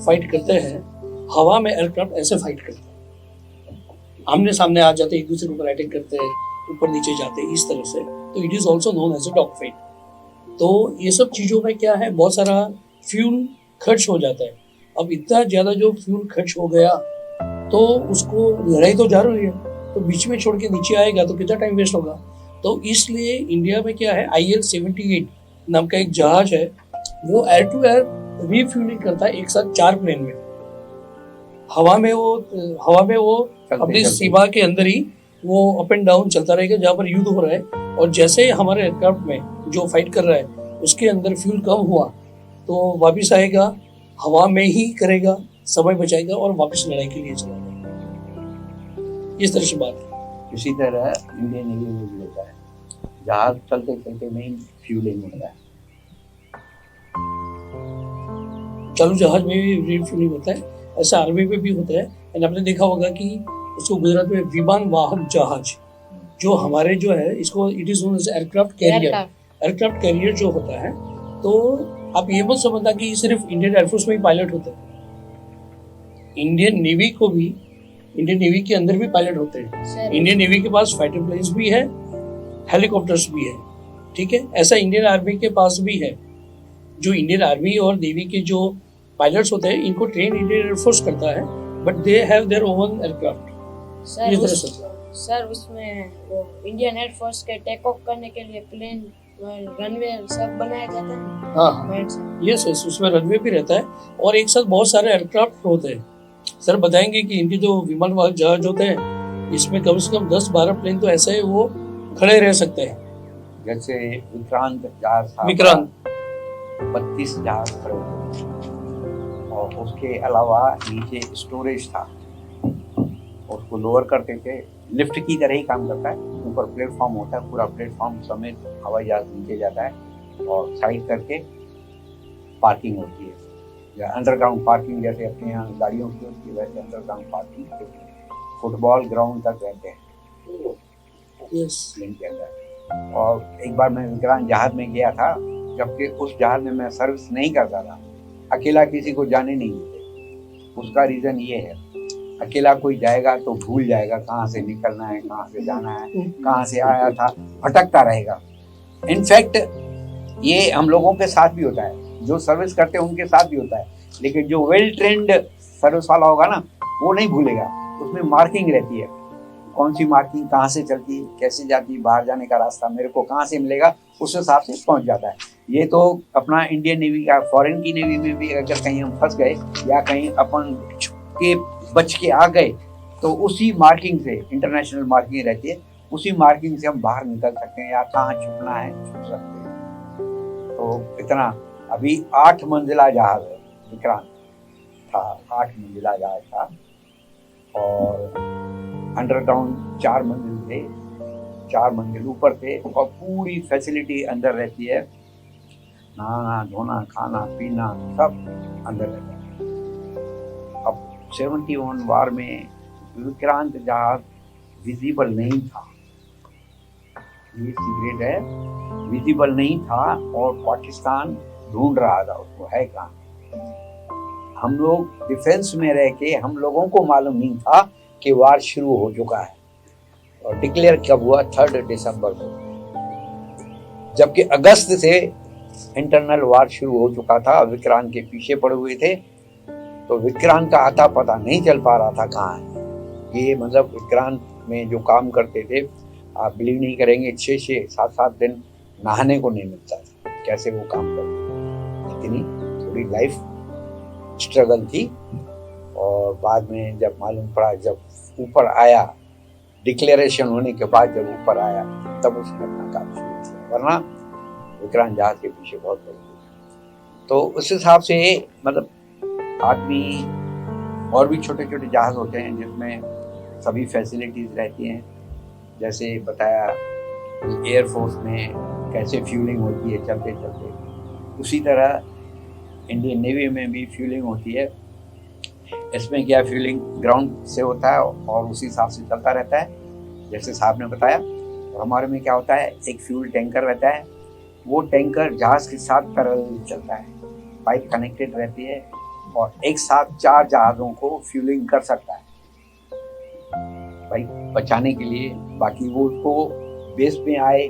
[SPEAKER 6] फाइट करते हैं, हवा में एयरक्राफ्ट ऐसे फाइट करते हैं, आमने सामने आ जाते, एक दूसरे के ऊपर अटैक करते हैं, ऊपर नीचे जाते हैं, इस तरह से। तो it is also known as a dog fight. तो ये सब चीज़ों में क्या है, बहुत सारा फ्यूल खर्च हो जाता है। अब इतना ज़्यादा जो फ्यूल खर्च हो गया तो उसको लड़ाई तो जा रही है, तो बीच में छोड़ के नीचे आएगा तो कितना टाइम वेस्ट होगा। तो इसलिए इंडिया में क्या है, IL-78 नाम का एक जहाज है, वो एयर टू एयर रिफ्यूलिंग करता है एक साथ 4 प्लेन में। हवा में वो अपनी सीमा के अंदर ही वो अप एंड डाउन चलता रहेगा जहाँ पर युद्ध हो रहा है, और जैसे हमारे एयरक्राफ्ट में जो फाइट कर रहा है उसके अंदर फ्यूल कम हुआ तो वापस आएगा, हवा में ही करेगा, समय बचाएगा और वापस लड़ाई के लिए चला जाएगा। इस तरह से बात है।
[SPEAKER 9] इसी तरह इंडियन नेवी में भी होता है, जहाज चलते चलते में फ्यूलिंग होता है।
[SPEAKER 6] चालू जहाज में भी रिफ्यूलिंग होता है, ऐसा आर्मी में भी होता है। एंड आपने देखा होगा कि उसको गुजरात में विमान वाहक जहाज जो हमारे जो है, इसको it is known as aircraft carrier जो होता है। तो आप ये मत समझना कि सिर्फ इंडियन एयरफोर्स में ही पायलट होते हैं, इंडियन नेवी के अंदर भी पायलट होते हैं। इंडियन नेवी के पास फाइटर प्लेन्स भी है, हेलीकॉप्टर्स भी है, ठीक है। ऐसा इंडियन आर्मी के पास भी है। जो इंडियन आर्मी और नेवी के जो पायलट्स होते हैं इनको ट्रेन इंडियन एयरफोर्स करता है, but they have their own aircraft.
[SPEAKER 8] Sir उसमें वो इंडियन एयरफोर्स के टेक ऑफ करने के लिए प्लेन रनवे सब बनाया जाता है।
[SPEAKER 6] हाँ, यस यस, उसमें रनवे भी रहता है और एक साथ बहुत सारे एयरक्राफ्ट होते हैं। सर बताएंगे कि इनके जो विमान वाहक जहाज होते हैं इसमें कम से कम 10-12 प्लेन तो ऐसे वो खड़े रह सकते हैं।
[SPEAKER 9] जैसे विक्रांत जहाज था,
[SPEAKER 6] विक्रांत
[SPEAKER 9] 32 जहाज खड़े होते थे और उसके अलावा नीचे स्टोरेज था, उसको लोअर करते थे, लिफ्ट की तरह ही काम करता है। ऊपर प्लेटफॉर्म होता है, पूरा प्लेटफॉर्म समेत हवाई जहाज नीचे जाता है और साइड करके पार्किंग होती है, या अंडरग्राउंड पार्किंग जैसे अपने यहाँ गाड़ियों की होती है वैसे अंडरग्राउंड पार्किंग फुटबॉल ग्राउंड तक रहते हैं प्लेन के अंदर। और एक बार मैं विक्रांत जहाज में गया था, जबकि उस जहाज में मैं सर्विस नहीं करता था, अकेला किसी को जाने नहीं देते। उसका रीज़न ये है, अकेला कोई जाएगा तो भूल जाएगा कहाँ से निकलना है, कहाँ से जाना है, कहाँ से आया था, भटकता रहेगा। इनफैक्ट ये हम लोगों के साथ भी होता है, जो सर्विस करते हैं उनके साथ भी होता है, लेकिन जो वेल ट्रेंड सर्विस वाला होगा ना वो नहीं भूलेगा। उसमें मार्किंग रहती है, कौन सी मार्किंग कहाँ से चलती है, कैसे जाती है, बाहर जाने का रास्ता मेरे को कहाँ से मिलेगा, उस हिसाब से पहुँच जाता है। ये तो अपना इंडियन नेवी का, फॉरेन की नेवी में भी अगर कहीं हम फंस गए या कहीं अपन के बच के आ गए तो उसी मार्किंग से, इंटरनेशनल मार्किंग रहती है, उसी मार्किंग से हम बाहर निकल सकते हैं या कहाँ छुपना है छुप सकते हैं। तो इतना, अभी 8 मंजिला जहाज है विक्रांत था, 8 मंजिला जहाज था और अंडरग्राउंड 4 मंजिल थे, 4 मंजिल ऊपर थे और पूरी फैसिलिटी अंदर रहती है, नहाना धोना खाना पीना सब अंदर रहता है। अब 71 वार में विक्रांत जहाज विजिबल नहीं था, ये सीक्रेट है, विजिबल नहीं था और पाकिस्तान ढूंढ रहा था उसको, है कहाँ। हम लोग डिफेंस में रह के हम लोगों को मालूम नहीं था कि वार शुरू हो चुका है। और डिक्लेयर कब हुआ? 3 दिसंबर को, जबकि अगस्त से इंटरनल वार शुरू हो चुका था। विक्रांत के पीछे पड़े हुए थे, तो विक्रांत का आता पता नहीं चल पा रहा था कहाँ है। ये मतलब विक्रांत में जो काम करते थे, आप बिलीव नहीं करेंगे, 6-6, 7-7 दिन नहाने को नहीं मिलता था। कैसे वो काम करते, इतनी थोड़ी लाइफ स्ट्रगल थी। और बाद में जब मालूम पड़ा, जब ऊपर आया, डिक्लेरेशन होने के बाद जब ऊपर आया, तब उसने अपना काम शुरू किया, वरना विक्रांत जहाज के पीछे बहुत बड़ी। तो उस हिसाब से मतलब आदमी, और भी छोटे छोटे जहाज होते हैं जिसमें सभी फैसिलिटीज़ रहती हैं, जैसे बताया एयरफोर्स में कैसे फ्यूलिंग होती है चलते चलते, उसी तरह इंडियन नेवी में भी फ्यूलिंग होती है। इसमें क्या, फ्यूलिंग ग्राउंड से होता है और उसी हिसाब से चलता रहता है, जैसे साहब ने बताया। और हमारे में क्या होता है, एक फ्यूल टैंकर रहता है, वो टैंकर जहाज़ के साथ पैरेलल चलता है, पाइप कनेक्टेड रहती है और एक साथ 4 जहाज़ों को फ्यूलिंग कर सकता है भाई, बचाने के लिए। बाकी वो उसको बेस में आए,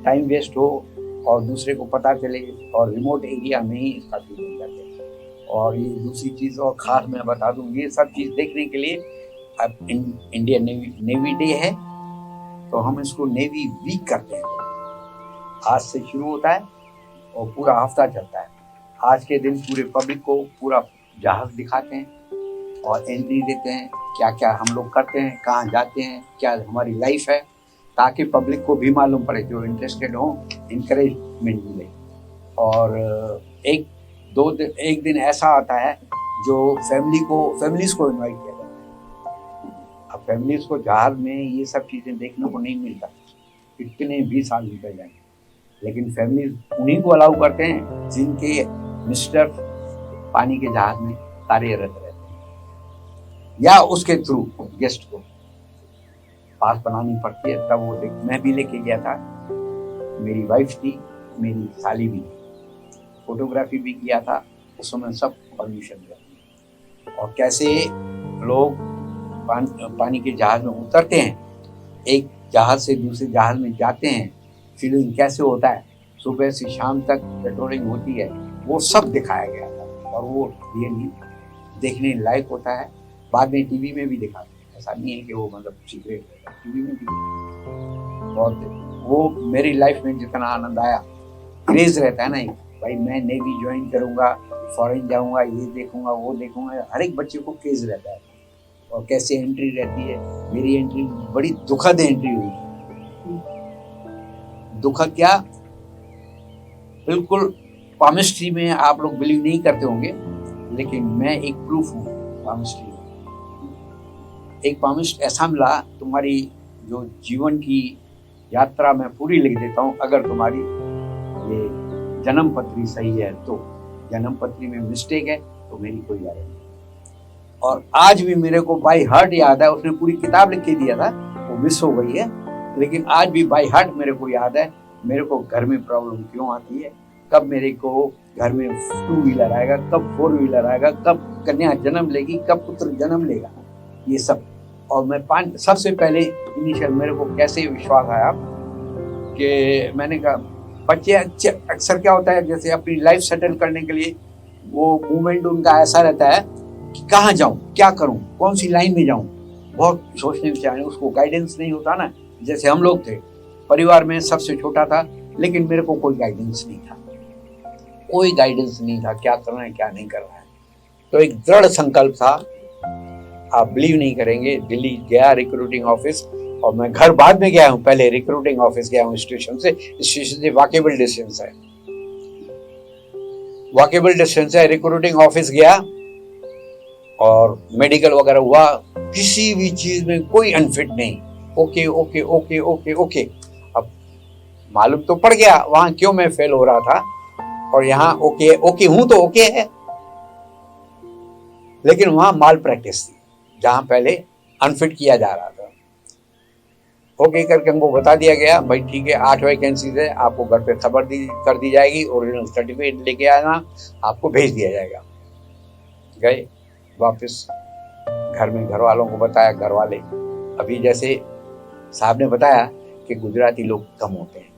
[SPEAKER 9] टाइम वेस्ट हो और दूसरे को पता चले, और रिमोट एरिया में ही इसका फ्यूलिंग करते हैं। और ये दूसरी चीज़ और ख़ास मैं बता दूँ, ये सब चीज़ देखने के लिए अब इंडियन नेवी डे है, तो हम इसको नेवी वीक करते हैं। आज से शुरू होता है और पूरा हफ्ता चलता है। आज के दिन पूरे पब्लिक को पूरा जहाज दिखाते हैं और एंट्री देते हैं, क्या क्या हम लोग करते हैं, कहाँ जाते हैं, क्या हमारी लाइफ है, ताकि पब्लिक को भी मालूम पड़े, जो इंटरेस्टेड हो इंकरेजमेंट मिले। और एक दिन ऐसा आता है जो फैमिलीज़ को इनवाइट किया जाता है। अब फैमिलीज़ को जहाज में ये सब चीज़ें देखने को नहीं मिलता, कितने भी साल निकल जाएंगे, लेकिन फैमिलीज उन्हीं को अलाउ करते हैं जिनके मिस्टर पानी के जहाज में कार्यरत रहते हैं, या उसके थ्रू गेस्ट को पास बनानी पड़ती है, तब वो मैं भी लेके गया था, मेरी वाइफ थी, मेरी साली भी, फोटोग्राफी भी किया था, उस समय सब परमिशन रहती है। और कैसे लोग पानी के जहाज में उतरते हैं, एक जहाज से दूसरे जहाज में जाते हैं, फीलिंग कैसे होता है, सुबह से शाम तक पेट्रोलिंग होती है, वो सब दिखाया गया था और वो रियली देखने लायक होता है। बाद में टीवी में भी दिखाते हैं, ऐसा नहीं है कि वो मतलब सीक्रेट है, टीवी में भी बहुत। वो मेरी लाइफ में जितना आनंद आया, क्रेज रहता है ना भाई, मैं नेवी ज्वाइन करूंगा, फॉरेन जाऊंगा, ये देखूंगा वो देखूंगा, हर एक बच्चे को क्रेज रहता है। और कैसे एंट्री रहती है, मेरी एंट्री बड़ी दुखद एंट्री हुई। दुखद क्या, बिल्कुल पामिस्ट्री में आप लोग बिलीव नहीं करते होंगे, लेकिन मैं एक प्रूफ हूँ पामिस्ट्री में। एक पामिस्ट ऐसा मिला, तुम्हारी जो जीवन की यात्रा मैं पूरी लिख देता हूँ अगर तुम्हारी ये जन्म पत्री सही है तो। जन्म पत्री में मिस्टेक है तो मेरी कोई गारंटी नहीं। और आज भी मेरे को बाय हार्ट याद है, उसने पूरी किताब लिख के दिया था, वो मिस हो गई है, लेकिन आज भी बाय हार्ट मेरे को याद है मेरे को घर में प्रॉब्लम क्यों आती है, कब मेरे को घर में 2 व्हीलर आएगा, कब 4 व्हीलर आएगा, कब कन्या जन्म लेगी, कब पुत्र जन्म लेगा, ये सब। और मैं सबसे पहले इनिशियल मेरे को कैसे विश्वास आया कि मैंने कहा बच्चे अक्सर क्या होता है, जैसे अपनी लाइफ सेटल करने के लिए वो मूवमेंट उनका ऐसा रहता है कि कहाँ जाऊँ, क्या करूँ, कौन सी लाइन में जाऊँ, बहुत सोचने विचारने, उसको गाइडेंस नहीं होता ना। जैसे हम लोग थे, परिवार में सबसे छोटा था, लेकिन मेरे को कोई गाइडेंस नहीं था, कोई गाइडेंस नहीं था क्या करना है क्या नहीं करना है। तो एक दृढ़ संकल्प था, आप बिलीव नहीं करेंगे, दिल्ली गया रिक्रूटिंग ऑफिस, और मैं घर बाद में गया हूँ, पहले रिक्रूटिंग ऑफिस गया हूँ स्टेशन से वॉकेबल डिस्टेंस है, वॉकेबल डिस्टेंस है। रिक्रूटिंग ऑफिस गया और मेडिकल वगैरह हुआ, किसी भी चीज में कोई अनफिट नहीं, okay okay okay okay okay. अब मालूम तो पड़ गया वहां क्यों मैं फेल हो रहा था, और यहाँ ओके ओके हूं तो ओके है, लेकिन वहां माल प्रैक्टिस थी जहां पहले अनफिट किया जा रहा था। ओके करके हमको बता दिया गया भाई ठीक है 8 वैकेंसीज है, आपको घर पे खबर कर दी जाएगी, ओरिजिनल सर्टिफिकेट लेके आना, आपको भेज दिया जाएगा। गए वापस घर में, घर वालों को बताया, घर वाले अभी जैसे साहब ने बताया कि गुजराती लोग कम होते हैं,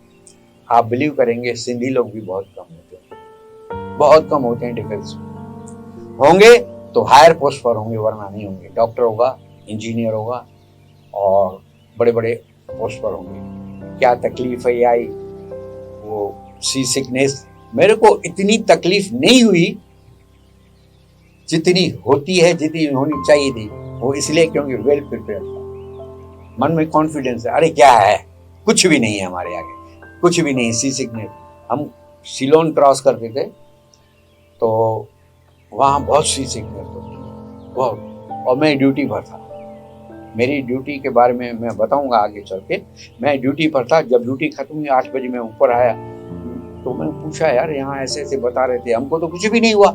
[SPEAKER 9] आप बिलीव करेंगे सिंधी लोग भी बहुत कम होते हैं, बहुत कम होते हैं डिफेंस में। होंगे तो हायर पोस्ट पर होंगे, वरना नहीं होंगे। डॉक्टर होगा, इंजीनियर होगा और बड़े बड़े पोस्ट पर होंगे। क्या तकलीफ है आई, वो सी सिकनेस, मेरे को इतनी तकलीफ नहीं हुई जितनी होती है, जितनी होनी चाहिए थी। वो इसलिए क्योंकि वेल प्रिपेयर्ड था, मन में कॉन्फिडेंस है, अरे क्या है, कुछ भी नहीं है हमारे आगे, कुछ भी नहीं। सी सिकनेस, हम सिलोन क्रॉस करते थे तो वहाँ बहुत सी सिकनेस होती बहुत, और मैं ड्यूटी पर था। मेरी ड्यूटी के बारे में मैं बताऊंगा आगे चल के। मैं ड्यूटी पर था, जब ड्यूटी खत्म हुई 8 बजे मैं ऊपर आया तो मैंने पूछा यार यहाँ ऐसे ऐसे बता रहे थे, हमको तो कुछ भी नहीं हुआ।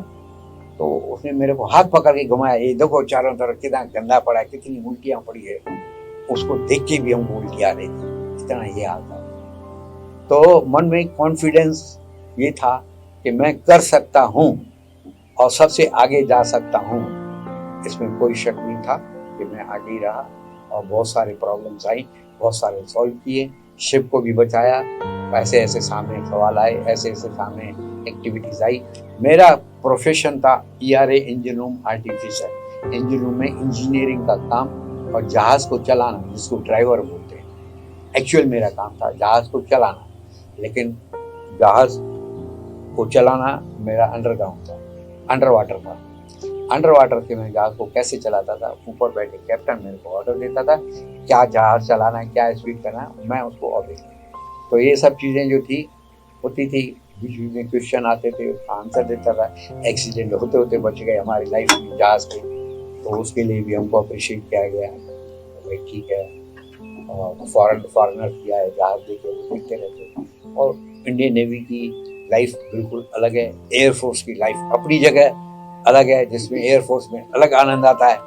[SPEAKER 9] तो उसने मेरे को हाथ पकड़ के घुमाया, ये देखो चारों तरफ कितना गंदा पड़ा है, कितनी उल्टियाँ पड़ी है। उसको देख के भी हमको उल्टी आ रही थी, इतना ये हाल था। तो मन में कॉन्फिडेंस ये था कि मैं कर सकता हूँ और सबसे आगे जा सकता हूँ, इसमें कोई शक नहीं था कि मैं आगे ही रहा। और बहुत सारे प्रॉब्लम्स आई, बहुत सारे सॉल्व किए, शिप को भी बचाया। ऐसे ऐसे सामने सवाल आए, ऐसे ऐसे सामने एक्टिविटीज आई। मेरा प्रोफेशन था ERA engine room artificial, engine room में इंजीनियरिंग का काम और जहाज को चलाना, जिसको ड्राइवर बोलते हैं। एक्चुअल मेरा काम था जहाज को चलाना, लेकिन जहाज को चलाना मेरा अंडरग्राउंड था, अंडर वाटर था। अंडर वाटर के मैं जहाज को कैसे चलाता था, ऊपर बैठे कैप्टन मेरे को ऑर्डर देता था क्या जहाज चलाना है, क्या स्पीड करना है, मैं उसको ऑर्डर देता। तो ये सब चीज़ें जो थी होती थी, बीच बीच में क्वेश्चन आते थे, आंसर देता था। एक्सीडेंट होते होते बच गए हमारी लाइफ में जहाज के, तो उसके लिए भी हमको अप्रिशिएट किया गया। तो भाई ठीक है, और फॉरेनर किया है जहाज देखे देखते रहते। और इंडियन नेवी की लाइफ बिल्कुल अलग है, एयरफोर्स की लाइफ अपनी जगह अलग है, जिसमें एयरफोर्स में अलग आनंद आता है,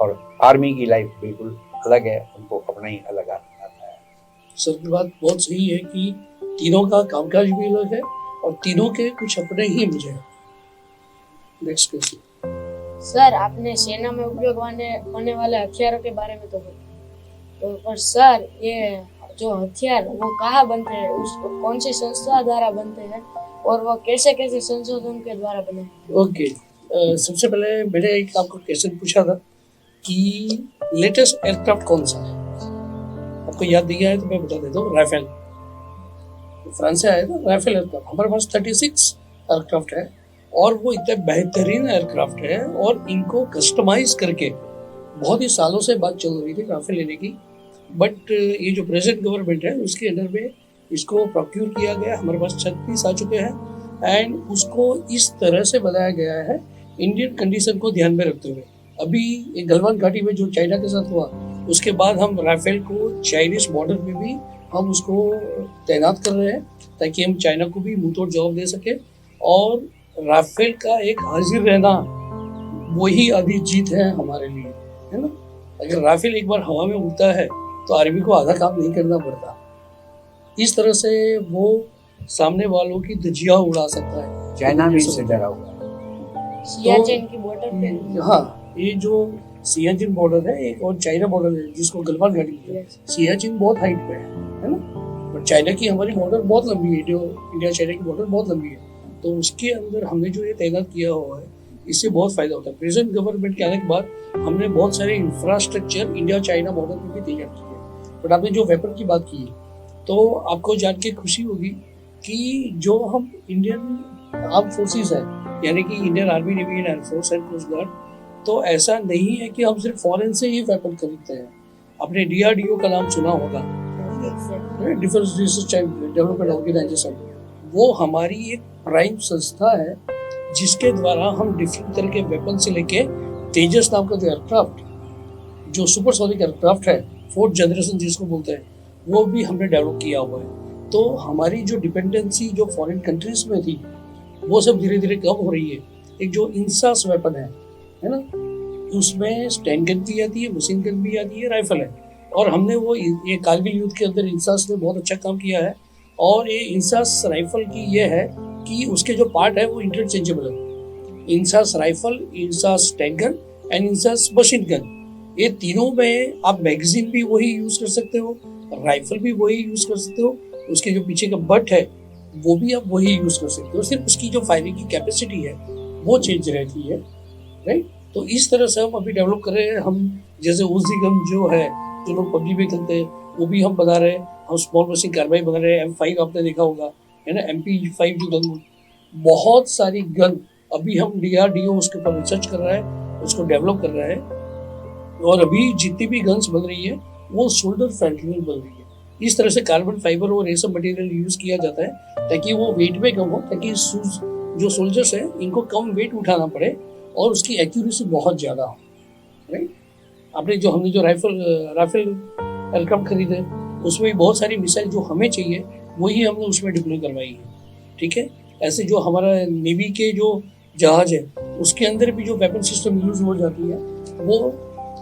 [SPEAKER 9] और आर्मी की लाइफ बिल्कुल अलग है, उनको अपना ही अलग आनंद आता है।
[SPEAKER 6] सर की बात बहुत सही है कि तीनों का कामकाज भी अलग है और तीनों के कुछ अपने ही मजे हैं। Next question.
[SPEAKER 8] सर आपने सेना में उपयोग होने वाले हथियारों के बारे में तो पर सर ये जो हथियार वो कहाँ बनते हैं, उसको कौन सी संस्था द्वारा बनते हैं, और वो कैसे कैसे संशोधन के द्वारा बने।
[SPEAKER 6] ओके, सबसे पहले मैंने एक आपको क्वेश्चन पूछा था कि लेटेस्ट एयरक्राफ्ट कौन सा है। आपको याद नहीं आया तो मैं बता देता हूँ, राफेल। फ्रांस से आया था राफेल एयरक्राफ्ट। हमारे पास 36 एयरक्राफ्ट है और वो इतने बेहतरीन एयरक्राफ्ट है और इनको कस्टमाइज करके बहुत ही सालों से बात चल रही थी राफेल लेने की, बट ये जो प्रेजेंट गवर्नमेंट है उसके अंडर में इसको प्रोक्यूर किया गया। हमारे पास 36 आ चुके हैं एंड उसको इस तरह से बनाया गया है इंडियन कंडीशन को ध्यान में रखते हुए। अभी ये गलवान घाटी में जो चाइना के साथ हुआ उसके बाद हम राफेल को चाइनीज बॉर्डर पे भी हम उसको तैनात कर रहे हैं ताकि हम चाइना को भी मुंहतोड़ जवाब दे सके। और राफेल का एक हाजिर रहना वही आधी जीत है हमारे लिए, है ना। अगर राफेल एक बार हवा में उड़ता है तो आर्मी को आधा काम नहीं करना पड़ता। इस तरह से वो सामने वालों की धज्जियां उड़ा सकता है।
[SPEAKER 9] चाइना भी इससे डरा हुआ है।
[SPEAKER 8] सियाचिन की बॉर्डर पे।
[SPEAKER 6] हाँ, ये जो सियाचिन बॉर्डर है एक और चाइना बॉर्डर है जिसको गलवान घाटी है। सियाचिन बहुत हाइट पे है ना, बट चाइना की हमारी बॉर्डर बहुत लंबी है, जो इंडिया चाइना की बॉर्डर बहुत लंबी है। तो उसके अंदर हमने जो ये तैनात किया हुआ है इससे बहुत फायदा होता है। प्रेजेंट गवर्नमेंट के आने के बाद हमने बहुत सारे इंफ्रास्ट्रक्चर इंडिया चाइना बॉर्डर पर भी तैयार किए। बट आपने जो वेपन की बात की तो आपको जान के खुशी होगी कि जो हम इंडियन आर्म फोर्सेस है यानी कि Indian army, navy and air force and coast guard, तो ऐसा नहीं है कि हम सिर्फ फॉरेन से ही वेपन खरीदते हैं। आपने DRDO का नाम सुना होगा, defence research and development organisation. वो हमारी एक प्राइम संस्था है जिसके द्वारा हम डिफरेंट तरह के वेपन से लेके तेजस नाम का जो एयरक्राफ्ट, जो सुपरसोनिक एयरक्राफ्ट है, 4th जनरेशन जिसको बोलते हैं, वो भी हमने डेवलप किया हुआ है। तो हमारी जो डिपेंडेंसी जो फॉरेन कंट्रीज में थी वो सब धीरे धीरे कम हो रही है। एक जो इंसास वेपन है ना, उसमें स्टैंड गन भी आती है, मशीन गन भी आती है, राइफल है। और हमने वो ये कारगिल युद्ध के अंदर इंसास ने बहुत अच्छा काम किया है। और ये इंसास राइफल की ये है कि उसके जो पार्ट है वो इंटरचेंजेबल है। INSAS rifle, INSAS tank gun and INSAS machine gun, ये तीनों में आप मैगजीन भी वही यूज कर सकते हो, राइफल भी वही यूज कर सकते हो, उसके जो पीछे का बट है वो भी आप वही यूज कर सकते हो। सिर्फ उसकी जो फायरिंग की कैपेसिटी है वो चेंज रहती है, राइट। तो इस तरह से हम अभी डेवलप कर रहे हैं। हम जैसे उजी गन जो है जो लोग पबजी में खेलते हैं वो भी हम बना रहे हैं। हम स्मॉल मशीन कार्बाइन बना रहे हैं। M5 आपने देखा होगा, है ना, MP5 जो गन, बहुत सारी गन अभी हम DRDO उसके ऊपर रिसर्च कर रहा है, उसको डेवलप कर रहा है। और अभी जितनी भी गन्स बन रही है वो शोल्डर फ्रंटल बन रही है। इस तरह से कार्बन फाइबर और रेशम मटेरियल यूज किया जाता है ताकि वो वेट में कम हो, ताकि जो सोल्जर्स हैं इनको कम वेट उठाना पड़े और उसकी एक्यूरेसी बहुत ज़्यादा हो, राइट। आपने जो हमने जो राफेल एयरक्राफ्ट खरीदे उसमें भी बहुत सारी मिसाइल जो हमें चाहिए वही हमने उसमें डिप्लॉय करवाई है, ठीक है। ऐसे जो हमारा नेवी के जो जहाज है उसके अंदर भी जो वेपन सिस्टम यूज हो जाती है वो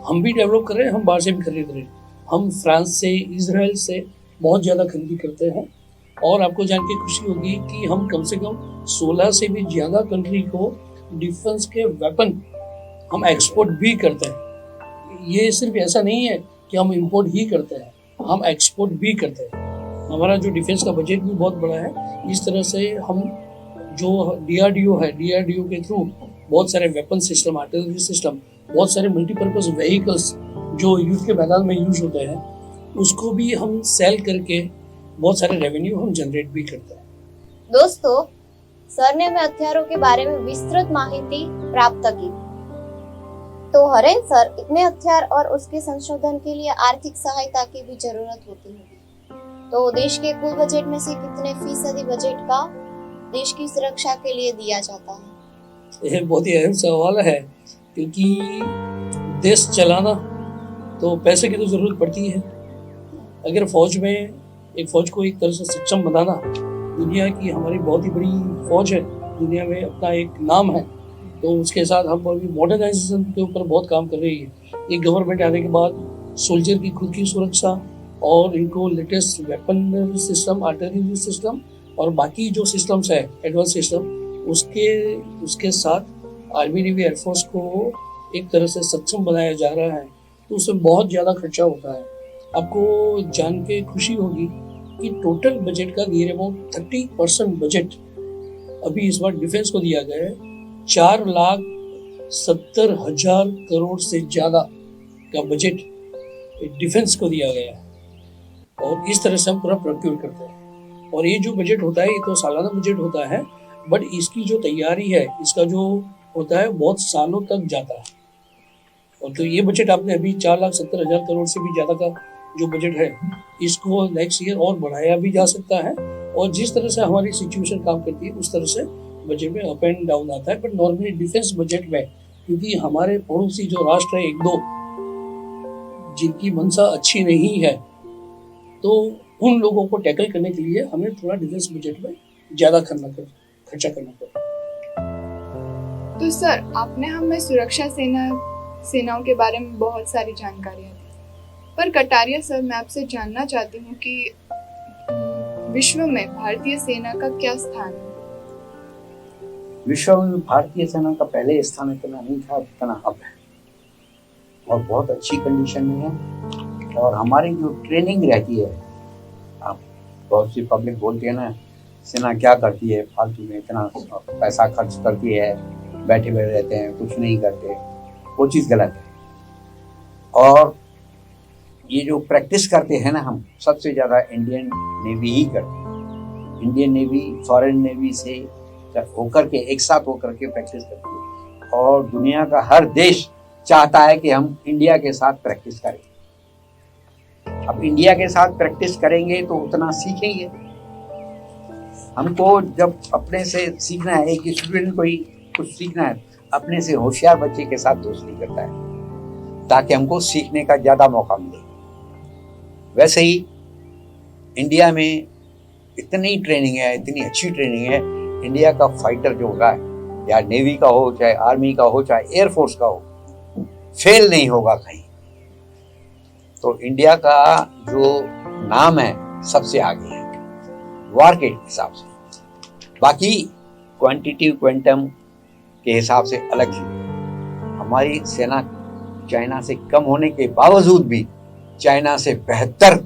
[SPEAKER 6] हम भी डेवलप कर रहे हैं, हम बाहर से भी खरीद रहे हैं। हम फ्रांस से, इजराइल से बहुत ज़्यादा खरीदी करते हैं। और आपको जान के खुशी होगी कि हम कम से कम 16 से भी ज़्यादा कंट्री को डिफेंस के वेपन हम एक्सपोर्ट भी करते हैं। ये सिर्फ ऐसा नहीं है कि हम इंपोर्ट ही करते हैं, हम एक्सपोर्ट भी करते हैं। हमारा जो डिफेंस का बजट भी बहुत बड़ा है। इस तरह से हम जो DRDO है, DRDO के थ्रू बहुत सारे वेपन सिस्टम, आर्टिलरी सिस्टम, बहुत सारे मल्टीपर्पज व्हीकल्स जो युद्ध के मैदान में यूज होते हैं उसको भी हम सेल करके बहुत सारे रेवेन्यू हम जनरेट भी करते हैं।
[SPEAKER 1] दोस्तों, सर ने हमें हथियारों के बारे में विस्तृत माहिती प्राप्त की। तो हरेन सर, इतने हथियार और उसके संशोधन के लिए आर्थिक सहायता की भी जरूरत होती है। तो देश के कुल बजट में से कितने फीसदी बजट का देश की सुरक्षा के लिए दिया जाता है?
[SPEAKER 6] यह बहुत ही अहम सवाल है क्योंकि देश चलाना तो पैसे की तो जरूरत पड़ती है। अगर फौज में एक फौज को एक तरह से सक्षम बनाना, दुनिया की हमारी बहुत ही बड़ी फौज है, दुनिया में अपना एक नाम है, तो उसके साथ हम अभी मॉडर्नाइजेशन के ऊपर बहुत काम कर रही है। एक गवर्नमेंट आने के बाद सोल्जर की खुद की सुरक्षा और इनको latest weapon system, artillery system और बाकी जो सिस्टम्स है एडवांस सिस्टम, उसके साथ आर्मी, नेवी, एयरफोर्स को एक तरह से सक्षम बनाया जा रहा है। तो उसमें बहुत ज़्यादा खर्चा होता है। आपको जान के खुशी होगी कि टोटल बजट का नियर अबाउट 30% बजट अभी इस बार डिफेंस को दिया गया है 4,70,000 करोड़ से ज्यादा का बजट डिफेंस को दिया गया है, और इस तरह से हम पूरा प्रोक्योर करते हैं। और ये जो बजट होता है ये तो सालाना बजट होता है, बट इसकी जो तैयारी है, इसका जो होता है बहुत सालों तक जाता है। और तो ये बजट आपने अभी 4,70,000 करोड़ से भी ज्यादा का जो बजट है, इसको नेक्स्ट ईयर और बढ़ाया भी जा सकता है। और जिस तरह से हमारी सिचुएशन काम करती है उस तरह से बजट में अप एंड डाउन आता है। बट नॉर्मली डिफेंस बजट में, क्योंकि हमारे पड़ोसी जो राष्ट्र है एक दो जिनकी मंशा अच्छी नहीं है, तो उन लोगों को टैकल करने के लिए हमें थोड़ा डिफेंस बजट में ज्यादा खर्चा करना पड़ता है।
[SPEAKER 2] तो सर, आपने हमें सुरक्षा सेनाओं के बारे में बहुत सारी जानकारियाँ दी, पर कटारिया सर, मैं आपसे जानना चाहती हूँ कि विश्व में भारतीय सेना का क्या स्थान है?
[SPEAKER 9] विश्व में भारतीय सेना का पहले स्थान इतना नहीं था जितना अब है, और बहुत अच्छी कंडीशन में है। और हमारी जो ट्रेनिंग रहती है, आप बहुत सी पब्लिक बोलती है ना, सेना क्या करती है, फालतू में इतना पैसा खर्च करती है, बैठे हुए रहते हैं, कुछ नहीं करते, वो चीज़ गलत है। और ये जो प्रैक्टिस करते हैं ना, हम सबसे ज़्यादा इंडियन नेवी ही करते हैं। इंडियन नेवी फॉरेन नेवी से जब होकर के एक साथ होकर के प्रैक्टिस करती है, और दुनिया का हर देश चाहता है कि हम इंडिया के साथ प्रैक्टिस करें। अब इंडिया के साथ प्रैक्टिस करेंगे तो उतना सीखेंगे। हमको जब अपने से सीखना है, एक स्टूडेंट को ही कुछ सीखना है, अपने से होशियार बच्चे के साथ दोस्ती करता है, ताकि हमको सीखने का ज़्यादा मौका मिले। वैसे ही इंडिया में इतनी ट्रेनिंग है, इतनी अच्छी ट्रेनिंग है, इंडिया का फाइटर जो होगा, या नेवी का हो, चाहे आर्मी का हो, चाहे एयरफोर्स का हो, फेल नहीं होगा कहीं। तो इंडिया का जो नाम है सबसे आगे है वार के हिसाब से। बाकी क्वांटिटिव क्वांटम के हिसाब से अलग ही हमारी सेना चाइना से कम होने के बावजूद भी चाइना से बेहतर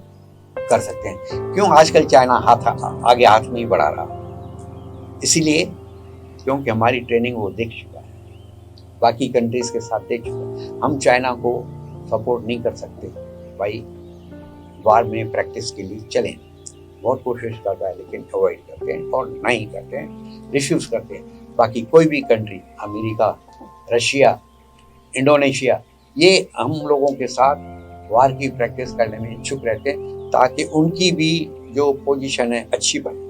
[SPEAKER 9] कर सकते हैं। क्यों? आजकल चाइना आगे हाथ नहीं बढ़ा रहा, इसीलिए क्योंकि हमारी ट्रेनिंग वो देख चुका है, बाकी कंट्रीज के साथ देख चुका है। हम चाइना को सपोर्ट नहीं कर सकते भाई, वार में प्रैक्टिस के लिए चलें, बहुत कोशिश करता है, लेकिन अवॉइड करते हैं और नहीं करते हैं, रिफ्यूज़ करते हैं। बाकी कोई भी कंट्री, अमेरिका, रशिया, इंडोनेशिया, ये हम लोगों के साथ वार की प्रैक्टिस करने में इच्छुक रहते हैं, ताकि उनकी भी जो पोजीशन है अच्छी बने।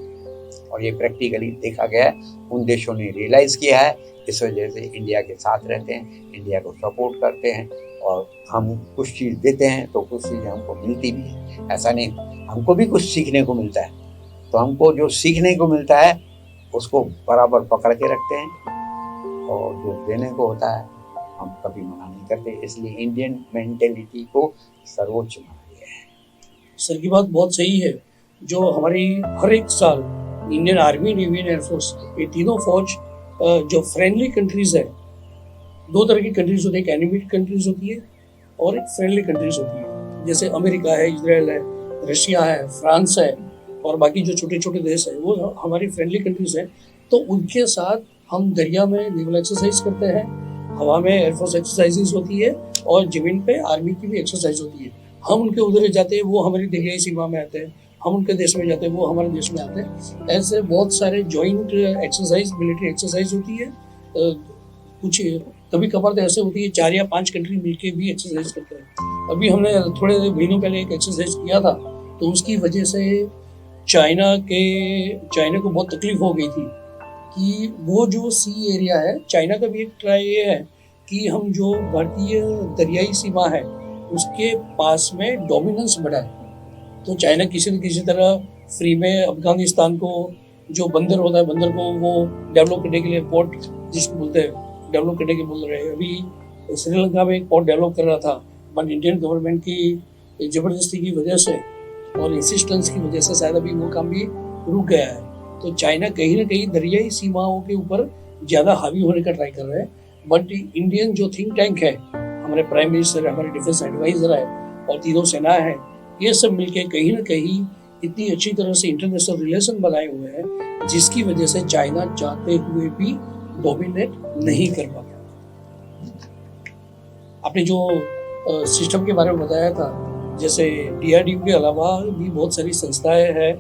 [SPEAKER 9] और ये प्रैक्टिकली देखा गया है, उन देशों ने रियलाइज़ किया है, इस वजह से इंडिया के साथ रहते हैं, इंडिया को सपोर्ट करते हैं। और हम कुछ चीज़ देते हैं तो कुछ चीज़ें हमको मिलती भी है, ऐसा नहीं, हमको भी कुछ सीखने को मिलता है। तो हमको जो सीखने को मिलता है उसको बराबर पकड़ के रखते हैं, और जो देने को होता है हम कभी मना नहीं करते। इसलिए इंडियन मेंटेलिटी को सर्वोच्च माना गया है।
[SPEAKER 6] सर की बात बहुत सही है। जो हमारी हर एक साल Indian army, navy and air force, ये तीनों फौज जो फ्रेंडली कंट्रीज है, दो तरह की कंट्रीज होती है, एक एनिमी कंट्रीज होती है और एक फ्रेंडली कंट्रीज होती है। जैसे अमेरिका है, इजराइल है, रशिया है, फ्रांस है, और बाकी जो छोटे छोटे देश है वो हमारी फ्रेंडली कंट्रीज हैं। तो उनके साथ हम दरिया में नेवल एक्सरसाइज करते हैं, हवा में एयरफोर्स एक्सरसाइजेज होती है, और जमीन पे आर्मी की भी एक्सरसाइज होती है। हम उनके उधर जाते हैं, वो हमारी दरियाई सीमा में आते हैं, हम उनके देश में जाते हैं, वो हमारे देश में आते हैं। ऐसे बहुत सारे जॉइंट एक्सरसाइज, मिलिट्री एक्सरसाइज होती है। कुछ कभी कभार तो ऐसे होती है 4 या 5 कंट्री मिलके भी एक्सरसाइज करते हैं। अभी हमने थोड़े महीनों पहले एक एक्सरसाइज किया था, तो उसकी वजह से चाइना को बहुत तकलीफ हो गई थी कि वो जो सी एरिया है, चाइना का भी एक ट्राई ये है कि हम जो भारतीय दरियाई सीमा है उसके पास में डोमिनेंस बढ़ाए। तो चाइना किसी न किसी तरह फ्री में अफगानिस्तान को जो बंदर होता है, बंदर को वो डेवलप करने के लिए, पोर्ट जिसको बोलते हैं, डेवलप करने के बोल रहे हैं। अभी श्रीलंका में एक पोर्ट डेवलप कर रहा था, बट इंडियन गवर्नमेंट की ज़बरदस्ती की वजह से और इंसिस्टेंस की वजह से शायद अभी वो काम भी रुक गया है। तो चाइना कहीं ना कहीं दरियाई सीमाओं के ऊपर ज़्यादा हावी होने का ट्राई कर रहा है। बट इंडियन जो थिंक टैंक है, हमारे प्राइम मिनिस्टर, हमारे डिफेंस एडवाइजर है और तीनों सेना है, ये सब मिलके कहीं ना कहीं इतनी अच्छी तरह से इंटरनेशनल रिलेशन बनाए हुए हैं जिसकी वजह से चाइना चाहते हुए भी डोमिनेट नहीं कर पाता। आपने जो सिस्टम के बारे में बताया था, जैसे DRDO के अलावा भी बहुत सारी संस्थाएं हैं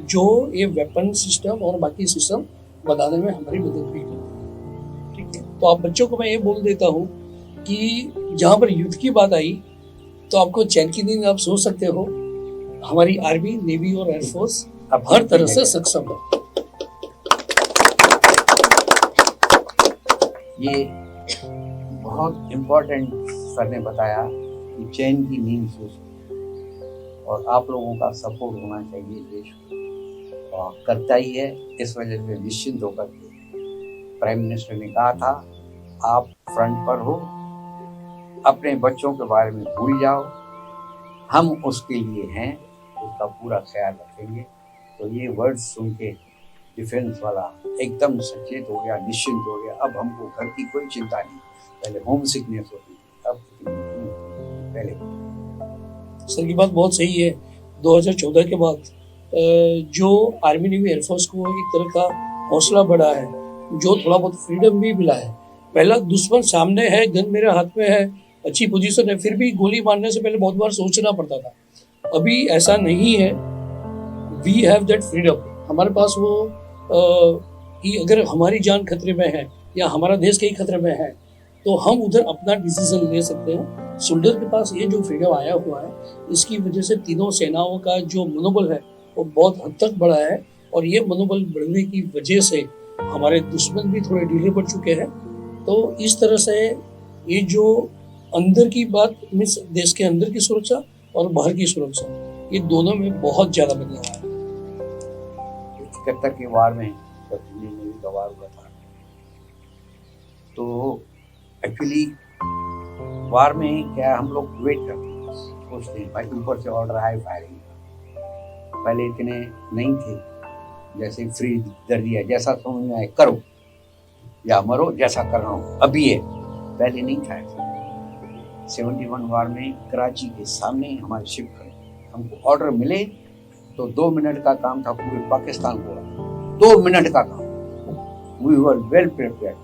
[SPEAKER 6] जो ये वेपन सिस्टम और बाकी सिस्टम बनाने में हमारी मदद भी करती है। ठीक है, तो आप बच्चों को मैं ये बोल देता हूँ कि जहाँ पर युद्ध की बात आई तो आपको चैन की नींद आप सो सकते हो। हमारी आर्मी, नेवी और एयरफोर्स अब हर तरह से सक्षम है।
[SPEAKER 9] ये बहुत इम्पोर्टेंट सर ने बताया कि चैन की नींद सो सकते, और आप लोगों का सपोर्ट होना चाहिए देश को, और करता ही है। इस वजह से निश्चिंत होकर के प्राइम मिनिस्टर ने कहा था आप फ्रंट पर हो, अपने बच्चों के बारे में भूल जाओ, हम उसके लिए हैं, उसका पूरा ख्याल रखेंगे। तो ये वर्ड्स सुन के डिफेंस वाला एकदम सचेत हो गया, निश्चिंत हो गया। अब हमको घर की कोई चिंता नहीं, पहले होम सिकनेस होती थी, अब पहले।
[SPEAKER 6] सर की बात बहुत सही है। 2014 के बाद जो आर्मी, नेवी, एयरफोर्स को एक तरह का हौसला बढ़ा है, जो थोड़ा बहुत फ्रीडम भी मिला है। पहला दुश्मन सामने है, गन मेरे हाथ में है, अच्छी पोजीशन है, फिर भी गोली मारने से पहले बहुत बार सोचना पड़ता था। अभी ऐसा नहीं है। We have that freedom. हमारे पास वो कि अगर हमारी जान खतरे में है या हमारा देश कहीं खतरे में है तो हम उधर अपना डिसीजन ले सकते हैं। सोल्जर के पास ये जो फ्रीडम आया हुआ है, इसकी वजह से तीनों सेनाओं का जो मनोबल है वो बहुत हद तक बढ़ा है, और ये मनोबल बढ़ने की वजह से हमारे दुश्मन भी थोड़े ढीले पड़ चुके हैं। तो इस तरह से ये जो अंदर की बात, मीन्स देश के अंदर की सुरक्षा और बाहर की सुरक्षा, ये दोनों में बहुत ज्यादा बदलाव आया।
[SPEAKER 9] 71 के वार में जब दिल्ली में भी वार हुआ था, तो एक्चुअली वार में क्या हम लोग वेट करते हैं, सोचते हैं भाई ऊपर से ऑर्डर आए फायरिंग। पहले इतने नहीं थे, जैसे फ्री कर दिया, जैसा समझ में आए करो या मरो, जैसा कर रहा हूँ अभी है, पहले नहीं था ऐसा। 71 वार में कराची के सामने हमारे शिप खड़े, हमको ऑर्डर मिले तो 2 मिनट का काम था पूरे पाकिस्तान को, 2 मिनट का काम। वी वर वेल प्रिपेयर्ड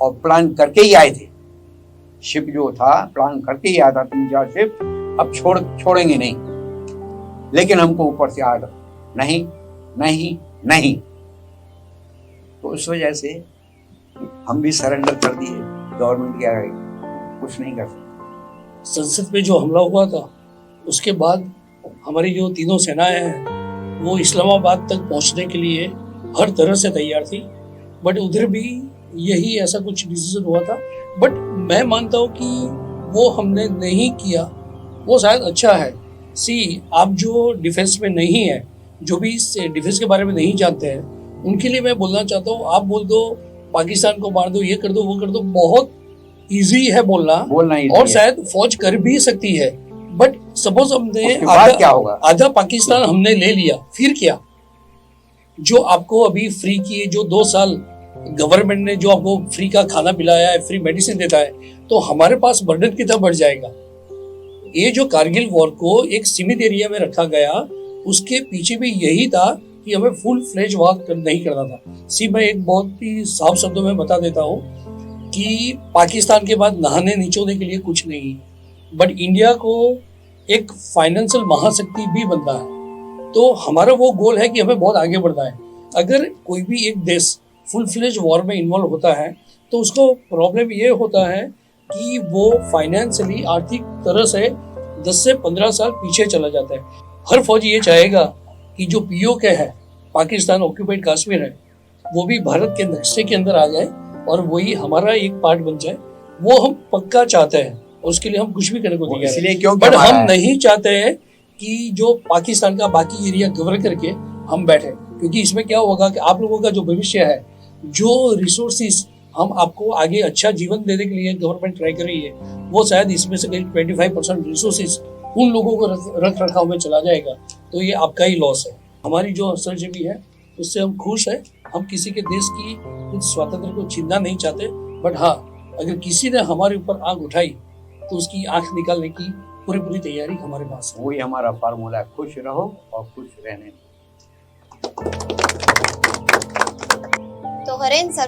[SPEAKER 9] और प्लान करके ही आए थे। शिप जो था प्लान करके ही आया था, 3-4 शिप, अब छोड़ेंगे नहीं, लेकिन हमको ऊपर से ऑर्डर नहीं नहीं नहीं। तो इस वजह से हम भी सरेंडर कर दिए, गवर्नमेंट के आगे कुछ नहीं कर सकते।
[SPEAKER 6] संसद पे जो हमला हुआ था उसके बाद हमारी जो तीनों सेनाएं हैं वो इस्लामाबाद तक पहुंचने के लिए हर तरह से तैयार थी, बट उधर भी यही ऐसा कुछ डिसीजन हुआ था। बट मैं मानता हूँ कि वो हमने नहीं किया, वो शायद अच्छा है। आप जो डिफेंस में नहीं है, जो भी डिफेंस के बारे में नहीं जानते हैं, उनके लिए मैं बोलना चाहता हूँ, आप बोल दो पाकिस्तान को मार दो, ये कर दो, वो कर दो, बहुत इजी है बोलना और शायद फौज कर भी सकती है। बट सपोज हमने आधा पाकिस्तान हमने ले लिया, फिर क्या? जो आपको अभी फ्री किए, जो 2 साल गवर्नमेंट ने जो आपको फ्री का खाना पिलाया है, फ्री मेडिसिन देता है, तो हमारे पास बर्डन कितना बढ़ जाएगा। ये जो कारगिल वॉर को एक सीमित एरिया में रखा गया, उसके पीछे भी यही था कि हमें फुल फ्लेज वॉर नहीं करना था। मैं एक बहुत ही साफ शब्दों में बता देता हूँ कि पाकिस्तान के बाद नहाने निचोड़ने के लिए कुछ नहीं, बट इंडिया को एक फाइनेंशियल महाशक्ति भी बनना है। तो हमारा वो गोल है कि हमें बहुत आगे बढ़ना है। अगर कोई भी एक देश फुल फ्लेज वॉर में इन्वॉल्व होता है तो उसको प्रॉब्लम ये होता है कि वो फाइनेंशियली, आर्थिक तरह से 10 से 15 साल पीछे चला जाता है। हर फौजी ये चाहेगा कि जो POK है, पाकिस्तान ऑक्यूपाइड कश्मीर है, वो भी भारत के नक्शे के अंदर आ जाए और वही हमारा एक पार्ट बन जाए। वो हम पक्का चाहते हैं, उसके लिए हम कुछ भी करने को तैयार हैं। बट हम नहीं चाहते हैं कि जो पाकिस्तान का बाकी एरिया कवर करके हम बैठे, क्योंकि इसमें क्या होगा कि आप लोगों का जो भविष्य है, जो रिसोर्सेज हम आपको आगे अच्छा जीवन देने के लिए गवर्नमेंट ट्राई कर रही है, वो शायद इसमें से करीब 25% रिसोर्सेज उन लोगों को रख रखाव में चला जाएगा। तो ये आपका ही लॉस है। हमारी जो सरजमी है उससे हम खुश हैं। हम किसी के देश की कुछ स्वतंत्रता को छीनना नहीं चाहते, बट हाँ, अगर किसी ने हमारे ऊपर आग उठाई तो उसकी आंख निकालने की पूरी तैयारी हमारे पास है।
[SPEAKER 9] वही हमारा फार्मूला है, खुश रहो और खुश रहने।
[SPEAKER 1] वरेन सर,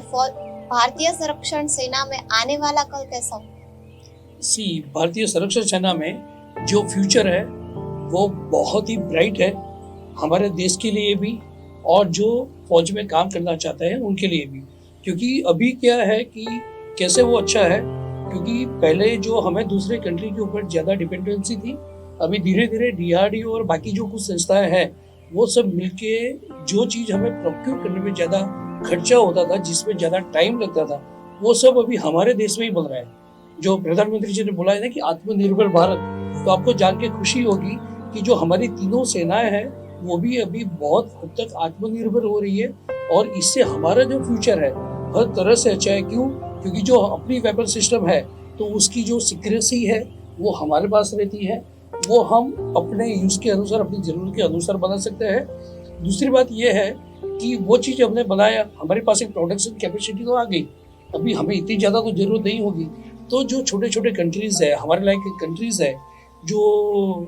[SPEAKER 1] भारतीय संरक्षण सेना में आने वाला कल कैसा होगा?
[SPEAKER 6] भारतीय संरक्षण सेना में जो फ्यूचर है वो बहुत ही ब्राइट है, हमारे देश के लिए भी और जो फौज में काम करना चाहते हैं उनके लिए भी। क्योंकि अभी क्या है कि कैसे वो अच्छा है, क्योंकि पहले जो हमें दूसरे कंट्री के ऊपर ज़्यादा डिपेंडेंसी थी, अभी धीरे धीरे DRDO और बाकी जो कुछ संस्थाएं हैं वो सब मिलके जो चीज़ हमें प्रोक्योर करने में ज़्यादा खर्चा होता था, जिसमें ज़्यादा टाइम लगता था, वो सब अभी हमारे देश में ही बन रहा है। जो प्रधानमंत्री जी ने बोला है ना कि आत्मनिर्भर भारत, तो आपको जान के खुशी होगी कि जो हमारी तीनों सेनाएं हैं वो भी अभी बहुत हद तक आत्मनिर्भर हो रही है और इससे हमारा जो फ्यूचर है हर तरह से अच्छा है। क्यों? क्योंकि जो अपनी वेपन सिस्टम है तो उसकी जो सिक्रेसी है वो हमारे पास रहती है, वो हम अपने यूज के अनुसार, अपनी जरूरत के अनुसार बना सकते हैं। दूसरी बात यह है कि वो चीज़ हमने बनाया, हमारे पास एक प्रोडक्शन कैपेसिटी तो आ गई, अभी हमें इतनी ज़्यादा तो जरूरत नहीं होगी। तो जो छोटे छोटे कंट्रीज है, हमारे लाइक कंट्रीज है जो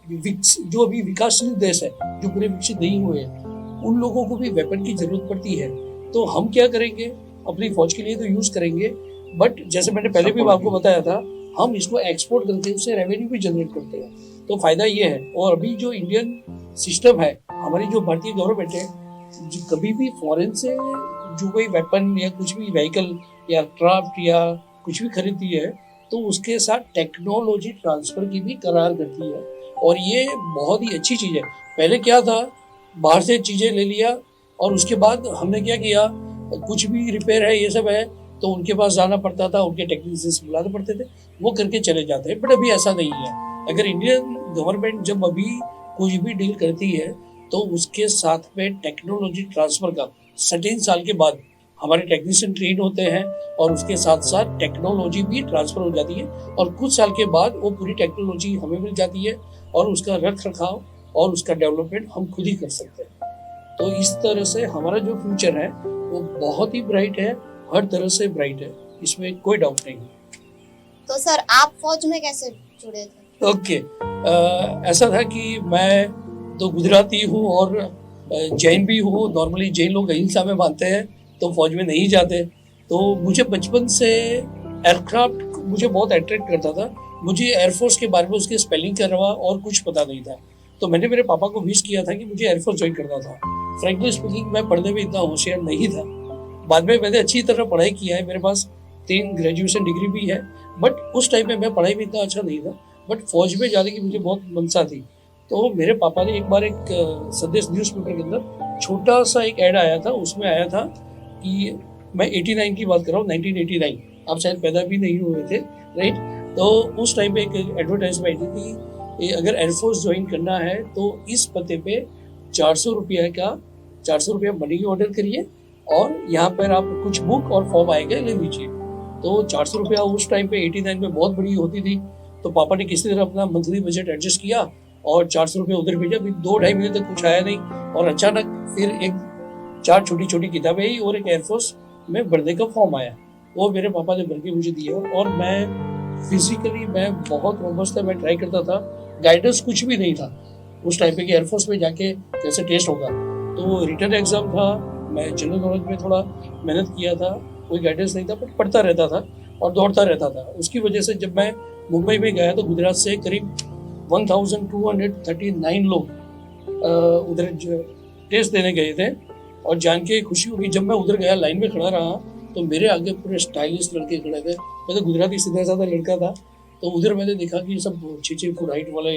[SPEAKER 6] अभी विकासशील देश है, जो पूरे विकसित नहीं हुए हैं, उन लोगों को भी वेपन की जरूरत पड़ती है। तो हम क्या करेंगे, अपनी फौज के लिए तो यूज करेंगे, बट जैसे मैंने पहले भी आपको बताया था, हम इसको एक्सपोर्ट करके उससे रेवेन्यू भी जनरेट करते हैं। तो फायदा ये है। और अभी जो इंडियन सिस्टम है, हमारी जो भारतीय गवर्नमेंट है, जो कभी भी फॉरेन से जो कोई वेपन या कुछ भी व्हीकल या क्राफ्ट या कुछ भी खरीदती है तो उसके साथ टेक्नोलॉजी ट्रांसफर की भी करार करती है, और ये बहुत ही अच्छी चीज़ है। पहले क्या था, बाहर से चीज़ें ले लिया और उसके बाद हमने क्या किया, कुछ भी रिपेयर है ये सब है तो उनके पास जाना पड़ता था, उनके टेक्नीशियंस बुलाने पड़ते थे, वो करके चले जाते हैं। बट अभी ऐसा नहीं है। अगर इंडियन गवर्नमेंट जब अभी कोई भी डील करती है तो उसके साथ में टेक्नोलॉजी ट्रांसफर का सर्टेन साल के बाद हमारे टेक्नीशियन ट्रेन होते हैं और उसके साथ साथ टेक्नोलॉजी भी ट्रांसफर हो जाती है, और कुछ साल के बाद वो पूरी टेक्नोलॉजी हमें मिल जाती है और उसका रख रखाव और उसका डेवलपमेंट हम खुद ही कर सकते हैं। तो इस तरह से हमारा जो फ्यूचर है वो बहुत ही ब्राइट है, हर तरह से ब्राइट है, इसमें कोई डाउट नहीं है।
[SPEAKER 1] तो सर आप फौज में कैसे जुड़े थे?
[SPEAKER 6] ओके, ऐसा था कि मैं तो गुजराती हूँ और जैन भी हूँ। नॉर्मली जैन लोग अहिंसा में मानते हैं तो फौज में नहीं जाते। तो मुझे बचपन से एयरक्राफ्ट मुझे बहुत अट्रैक्ट करता था। मुझे एयरफोर्स के बारे में, उसके स्पेलिंग के अलावा और कुछ पता नहीं था। तो मैंने मेरे पापा को विश किया था कि मुझे एयरफोर्स ज्वाइन करना था। फ्रैंकली स्पीकिंग, मैं पढ़ने में इतना होशियार नहीं था। बाद में मैंने अच्छी तरह पढ़ाई किया है, मेरे पास 3 ग्रेजुएशन डिग्री भी है, बट उस टाइम पे मैं पढ़ाई में इतना अच्छा नहीं था। बट फौज में जाने की मुझे बहुत मनसा थी। तो मेरे पापा ने एक बार एक संदेश न्यूज़पेपर के अंदर छोटा सा एक ऐड आया था, उसमें आया था कि मैं 89 की बात कर रहा हूँ, 1989, आप शायद पैदा भी नहीं हुए थे, राइट। तो उस टाइम पे एक एडवर्टाइजमेंट आई थी कि अगर एयरफोर्स ज्वाइन करना है तो इस पते पे 400 रुपया मनी ऑर्डर करिए और यहाँ पर आप कुछ बुक और फॉर्म आएगा, ले लीजिए। तो 400 रुपया उस टाइम पे 89 में बहुत बड़ी होती थी। तो पापा ने किसी तरह अपना मंथली बजट एडजस्ट किया और 400 रुपये उधर भेजा। अभी 2-2.5 महीने तक कुछ आया नहीं, और अचानक फिर एक 4 छोटी छोटी किताबें आई और एक एयरफोर्स में भरने का फॉर्म आया। वो मेरे पापा ने भर के मुझे दिया, और मैं फिजिकली मैं बहुत रोबस्ट था, मैं ट्राई करता था। गाइडेंस कुछ भी नहीं था उस टाइम पे कि एयरफोर्स में जाके कैसे टेस्ट होगा। तो रिटर्न एग्जाम था, मैं जनरल नॉलेज में थोड़ा मेहनत किया था, कोई गाइडेंस नहीं था, बट पढ़ता रहता था और दौड़ता रहता था। उसकी वजह से जब मैं मुंबई में गया तो गुजरात से करीब 1239 लोग उधर टेस्ट देने गए थे, और जान के खुशी हुई जब मैं उधर गया, लाइन में खड़ा रहा तो मेरे आगे पूरे स्टाइलिश लड़के खड़े थे। मैं तो गुजराती सीधा साधा लड़का था। तो उधर मैंने देखा कि सब 6-6 फुट हाइट वाले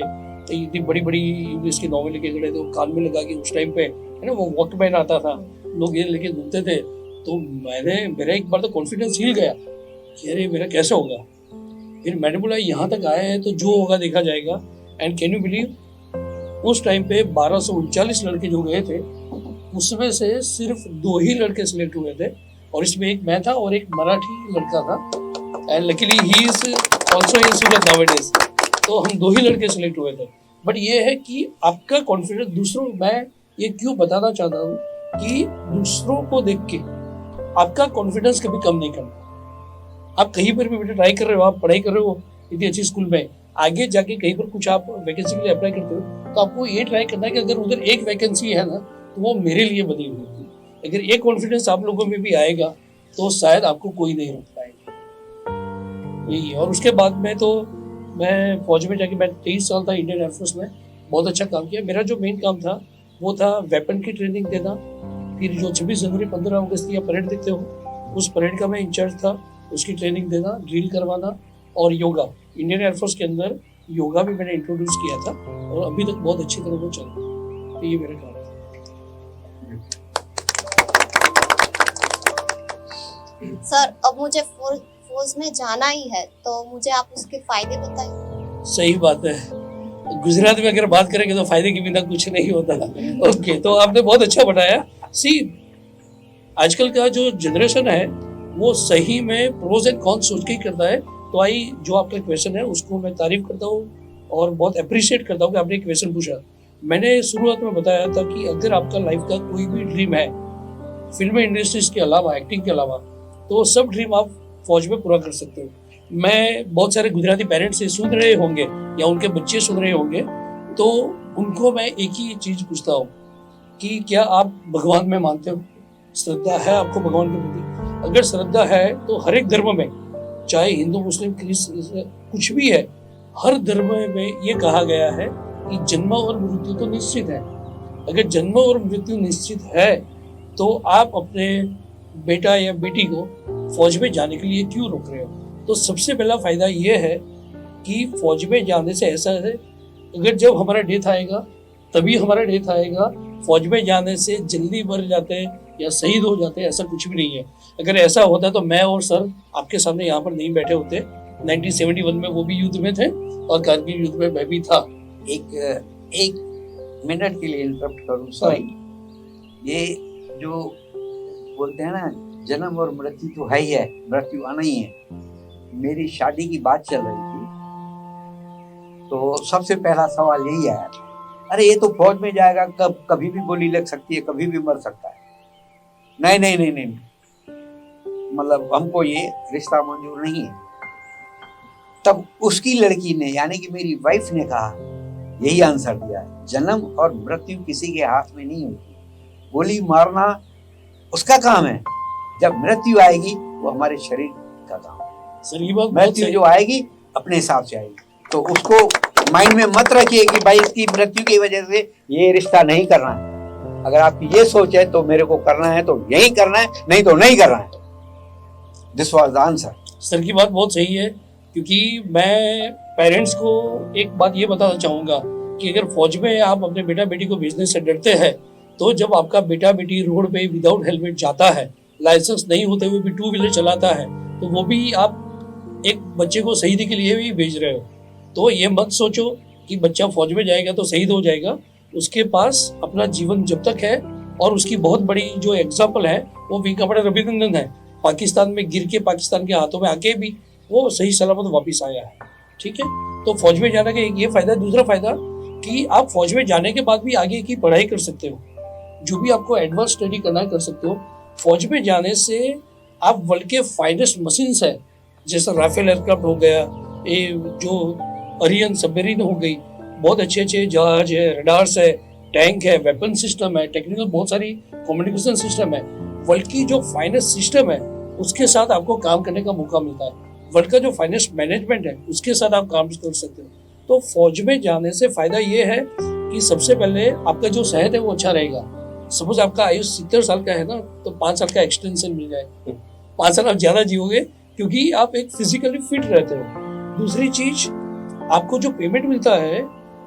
[SPEAKER 6] इतनी बड़ी बड़ी इंग्लिश की नॉवेल लेके खड़े थे, वो कान में लगा के उस टाइम पे है ना वो वॉकमैन आता था, लोग ये लेके घूमते थे। तो मेरा एक बार तो कॉन्फिडेंस हिल गया कि अरे मेरा कैसे होगा। फिर मैंने बोला यहाँ तक आए हैं तो जो होगा देखा जाएगा। एंड कैन यू बिलीव, उस टाइम पे 1239 लड़के जो गए थे उसमें से सिर्फ 2 ही लड़के सिलेक्ट हुए थे, और इसमें एक मैं था और एक मराठी लड़का था। And luckily he is also in Surat nowadays. तो हम 2 ही लड़के सिलेक्ट हुए थे। बट ये है कि आपका कॉन्फिडेंस दूसरों, मैं ये क्यों बताना चाहता हूँ कि दूसरों को देख के आपका कॉन्फिडेंस कभी कम नहीं करना। आप कहीं पर भी बेटा ट्राई कर रहे हो, आप पढ़ाई कर रहे हो इतनी अच्छी स्कूल में, आगे जाके कहीं पर कुछ आप वैकेंसी के लिए अप्लाई करते हो तो आपको ये ट्राई करना है कि अगर उधर एक वैकेंसी है ना तो वो मेरे लिए बनी हुई थी। अगर ये कॉन्फिडेंस आप लोगों में भी आएगा तो शायद आपको कोई नहीं रोक पाएगा। यही। और उसके बाद में तो मैं फौज में जाके, मैं 23 साल था इंडियन एयरफोर्स में, बहुत अच्छा काम किया। मेरा जो मेन काम था वो था वेपन की ट्रेनिंग देना, फिर जो 26 जनवरी 15 अगस्त की परेड देखते हो उस परेड का मैं इंचार्ज था, उसकी ट्रेनिंग देना, ड्रिल करवाना, और योगा, इंडियन एयरफोर्स के अंदर योगा भी मैंने इंट्रोड्यूस किया था और अभी तक बहुत अच्छी तरह वो चल रहा है। तो ये मेरा काम था।
[SPEAKER 1] सर अब मुझे फौज में जाना ही है तो मुझे आप उसके फायदे बताइए।
[SPEAKER 6] सही बात है, गुजरात में अगर बात करेंगे तो फायदे के बिना कुछ नहीं होता। ओके, तो आपने बहुत अच्छा बताया। सी, आजकल का जो जनरेशन है वो सही में प्रोज एंड कॉन्स सोच के ही करता है। तो आई जो आपका क्वेश्चन है उसको मैं तारीफ करता हूँ और बहुत अप्रिशिएट करता हूँ कि आपने क्वेश्चन पूछा। मैंने शुरुआत में बताया था कि अगर आपका लाइफ का कोई भी ड्रीम है फिल्म इंडस्ट्रीज के अलावा, एक्टिंग के अलावा, तो सब ड्रीम आप फौज में पूरा कर सकते हो। मैं बहुत सारे गुजराती पेरेंट्स से सुन रहे होंगे या उनके बच्चे सुन रहे होंगे, तो उनको मैं एक ही चीज पूछता हूँ कि क्या आप भगवान में मानते हो? श्रद्धा है आपको भगवान के प्रति? अगर श्रद्धा है तो हर एक धर्म में, चाहे हिंदू, मुस्लिम, क्रिश्चियन, कुछ भी है, हर धर्म में ये कहा गया है कि जन्म और मृत्यु तो निश्चित है। अगर जन्म और मृत्यु निश्चित है तो आप अपने बेटा या बेटी को फौज में जाने के लिए क्यों रोक रहे हो? तो सबसे पहला फायदा ये है कि फौज में जाने से ऐसा है, अगर जब हमारा डेथ आएगा तभी हमारा डेथ आएगा। फौज में जाने से जल्दी मर जाते हैं या शहीद हो जाते हैं, ऐसा कुछ भी नहीं है। अगर ऐसा होता तो मैं और सर आपके सामने यहाँ पर नहीं बैठे होते। 1971 में वो भी युद्ध में थे और कारगिल युद्ध में मैं भी था।
[SPEAKER 9] एक मिनट के लिए इंटरप्ट करूं, सॉरी। ये जो बोलते हैं ना, जन्म और मृत्यु तो है ही है, मृत्यु आना ही है। मेरी शादी की बात चल रही थी तो सबसे पहला सवाल यही आया, अरे ये तो फौज में जाएगा, कभी भी गोली लग सकती है, कभी भी मर सकता है। नहीं नहीं नहीं नहीं, मतलब हमको ये रिश्ता मंजूर नहीं है। तब उसकी लड़की ने, यानी कि मेरी वाइफ ने कहा, यही आंसर दिया है, जन्म और मृत्यु किसी के हाथ में नहीं होती, गोली मारना उसका काम है, जब मृत्यु आएगी वो हमारे शरीर का काम है।
[SPEAKER 6] सर ये बात
[SPEAKER 9] मृत्यु जो आएगी अपने हिसाब से आएगी, तो उसको माइंड में मत रखिए कि भाई इसकी मृत्यु की वजह से ये रिश्ता नहीं करना है। अगर आपकी ये सोच है तो मेरे को करना है तो यही करना है, नहीं तो नहीं करना है। This was the answer.
[SPEAKER 6] Sir की बात बहुत सही है, क्योंकि मैं पेरेंट्स को एक बात ये बताना चाहूँगा कि अगर फौज में आप अपने बेटा बेटी को भेजने से डरते हैं, तो जब आपका बेटा बेटी रोड पे विदाउट हेलमेट जाता है, लाइसेंस नहीं होते हुए भी टू व्हीलर चलाता है, तो वो भी आप एक बच्चे को शहीदी के लिए भी भेज रहे हो। तो ये मत सोचो कि बच्चा फौज में जाएगा तो शहीद हो जाएगा। उसके पास अपना जीवन जब तक है, और उसकी बहुत बड़ी जो एग्जाम्पल है वो वीर कमांडर अभिनंदन है। पाकिस्तान में गिर के, पाकिस्तान के हाथों में आके भी वो सही सलामत वापस आया है। ठीक है, तो फौज में जाने का एक ये फायदा। दूसरा फायदा कि आप फौज में जाने के बाद भी आगे की पढ़ाई कर सकते हो, जो भी आपको एडवांस स्टडी करना है कर सकते हो। फौज में जाने से आप वर्ल्ड के फाइनेस्ट मशीन्स है, जैसे राफेल एयरक्राफ्ट हो गया, ये जो अरियन सबमरीन हो गई, बहुत अच्छे अच्छे जहाज है, रडार्स है, टैंक है, वेपन सिस्टम है, टेक्निकल बहुत सारी कम्युनिकेशन सिस्टम है। वर्ल्ड की जो फाइनेस्ट सिस्टम है उसके साथ आपको काम करने का मौका मिलता है। वर्ल्ड का जो फाइनेस्ट मैनेजमेंट है उसके साथ आप काम कर सकते हो। तो फौज में जाने से फायदा ये है कि सबसे पहले आपका जो सेहत है वो अच्छा रहेगा। सपोज आपका आयु 70 साल का है ना, तो 5 साल का एक्सटेंशन मिल जाए, 5 साल आप ज्यादा जियोगे क्योंकि आप एक फिजिकली फिट रहते हो। दूसरी चीज, आपको जो पेमेंट मिलता है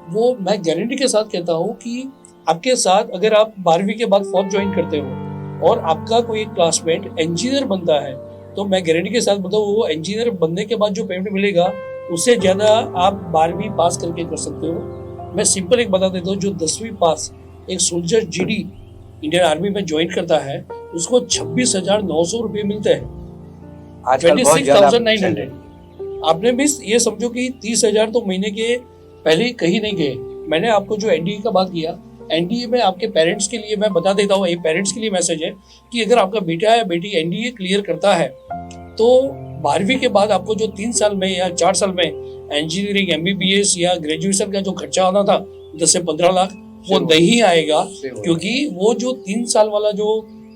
[SPEAKER 6] वो मैं गारंटी के साथ कहता हूँ कि आपके साथ अगर आप 12वीं के बाद फौज ज्वाइन करते हो और आपका कोई क्लासमेट इंजीनियर बनता है, तो मैं गारंटी के साथ बताऊँ वो इंजीनियर बनने के बाद जो पेमेंट मिलेगा उससे ज़्यादा आप 12वीं पास करके कर सकते हो। मैं सिंपल एक बता देता हूँ, जो 10वीं पास एक सोल्जर जीडी इंडियन आर्मी में ज्वाइन करता है उसको 26,900 रुपये मिलते हैं, 26,900। आपने भी ये समझो कि 30,000 तो महीने के पहले कहीं नहीं गए। मैंने आपको जो एनडीए का बात किया, एनडीए में आपके पेरेंट्स के लिए मैं बता देता हूँ, ये पेरेंट्स के लिए मैसेज है कि अगर आपका बेटा या बेटी एनडीए क्लियर करता है तो 12वीं के बाद आपको जो 3 साल में या 4 साल में इंजीनियरिंग, एमबीबीएस या ग्रेजुएशन का जो खर्चा आना था 10 से 15 लाख, वो नहीं आएगा, क्योंकि वो जो 3 साल वाला जो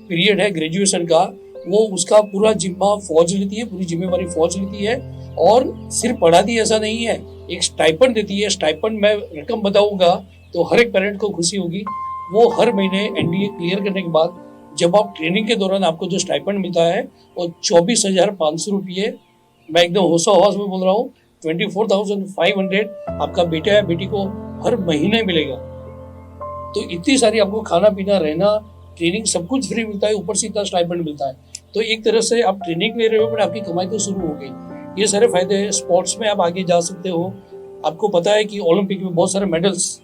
[SPEAKER 6] पीरियड है ग्रेजुएशन का, वो उसका पूरा जिम्मा फौज लेती है, पूरी जिम्मेवारी फौज लेती है। और सिर्फ पढ़ाती ऐसा नहीं है, एक स्टाइपेंड देती है। स्टाइपेंड मैं रकम बताऊंगा तो हर एक पेरेंट को खुशी होगी। वो हर महीने एनडीए क्लियर करने के बाद जब आप ट्रेनिंग के दौरान आपको जो स्टाइपेंड मिलता है वो 24,500 रुपये, मैं एकदम होशो हौस में बोल रहा हूँ, 24,500 आपका बेटा या बेटी को हर महीने मिलेगा। तो इतनी सारी आपको खाना पीना रहना ट्रेनिंग सब कुछ फ्री मिलता है, ऊपर से इतना स्टाइपेंड मिलता है। तो एक तरह से आप ट्रेनिंग ले रहे हो पर आपकी कमाई तो शुरू हो गई। ये सारे फायदे हैं। स्पोर्ट्स में आप आगे जा सकते हो। आपको पता है कि ओलंपिक में बहुत सारे मेडल्स,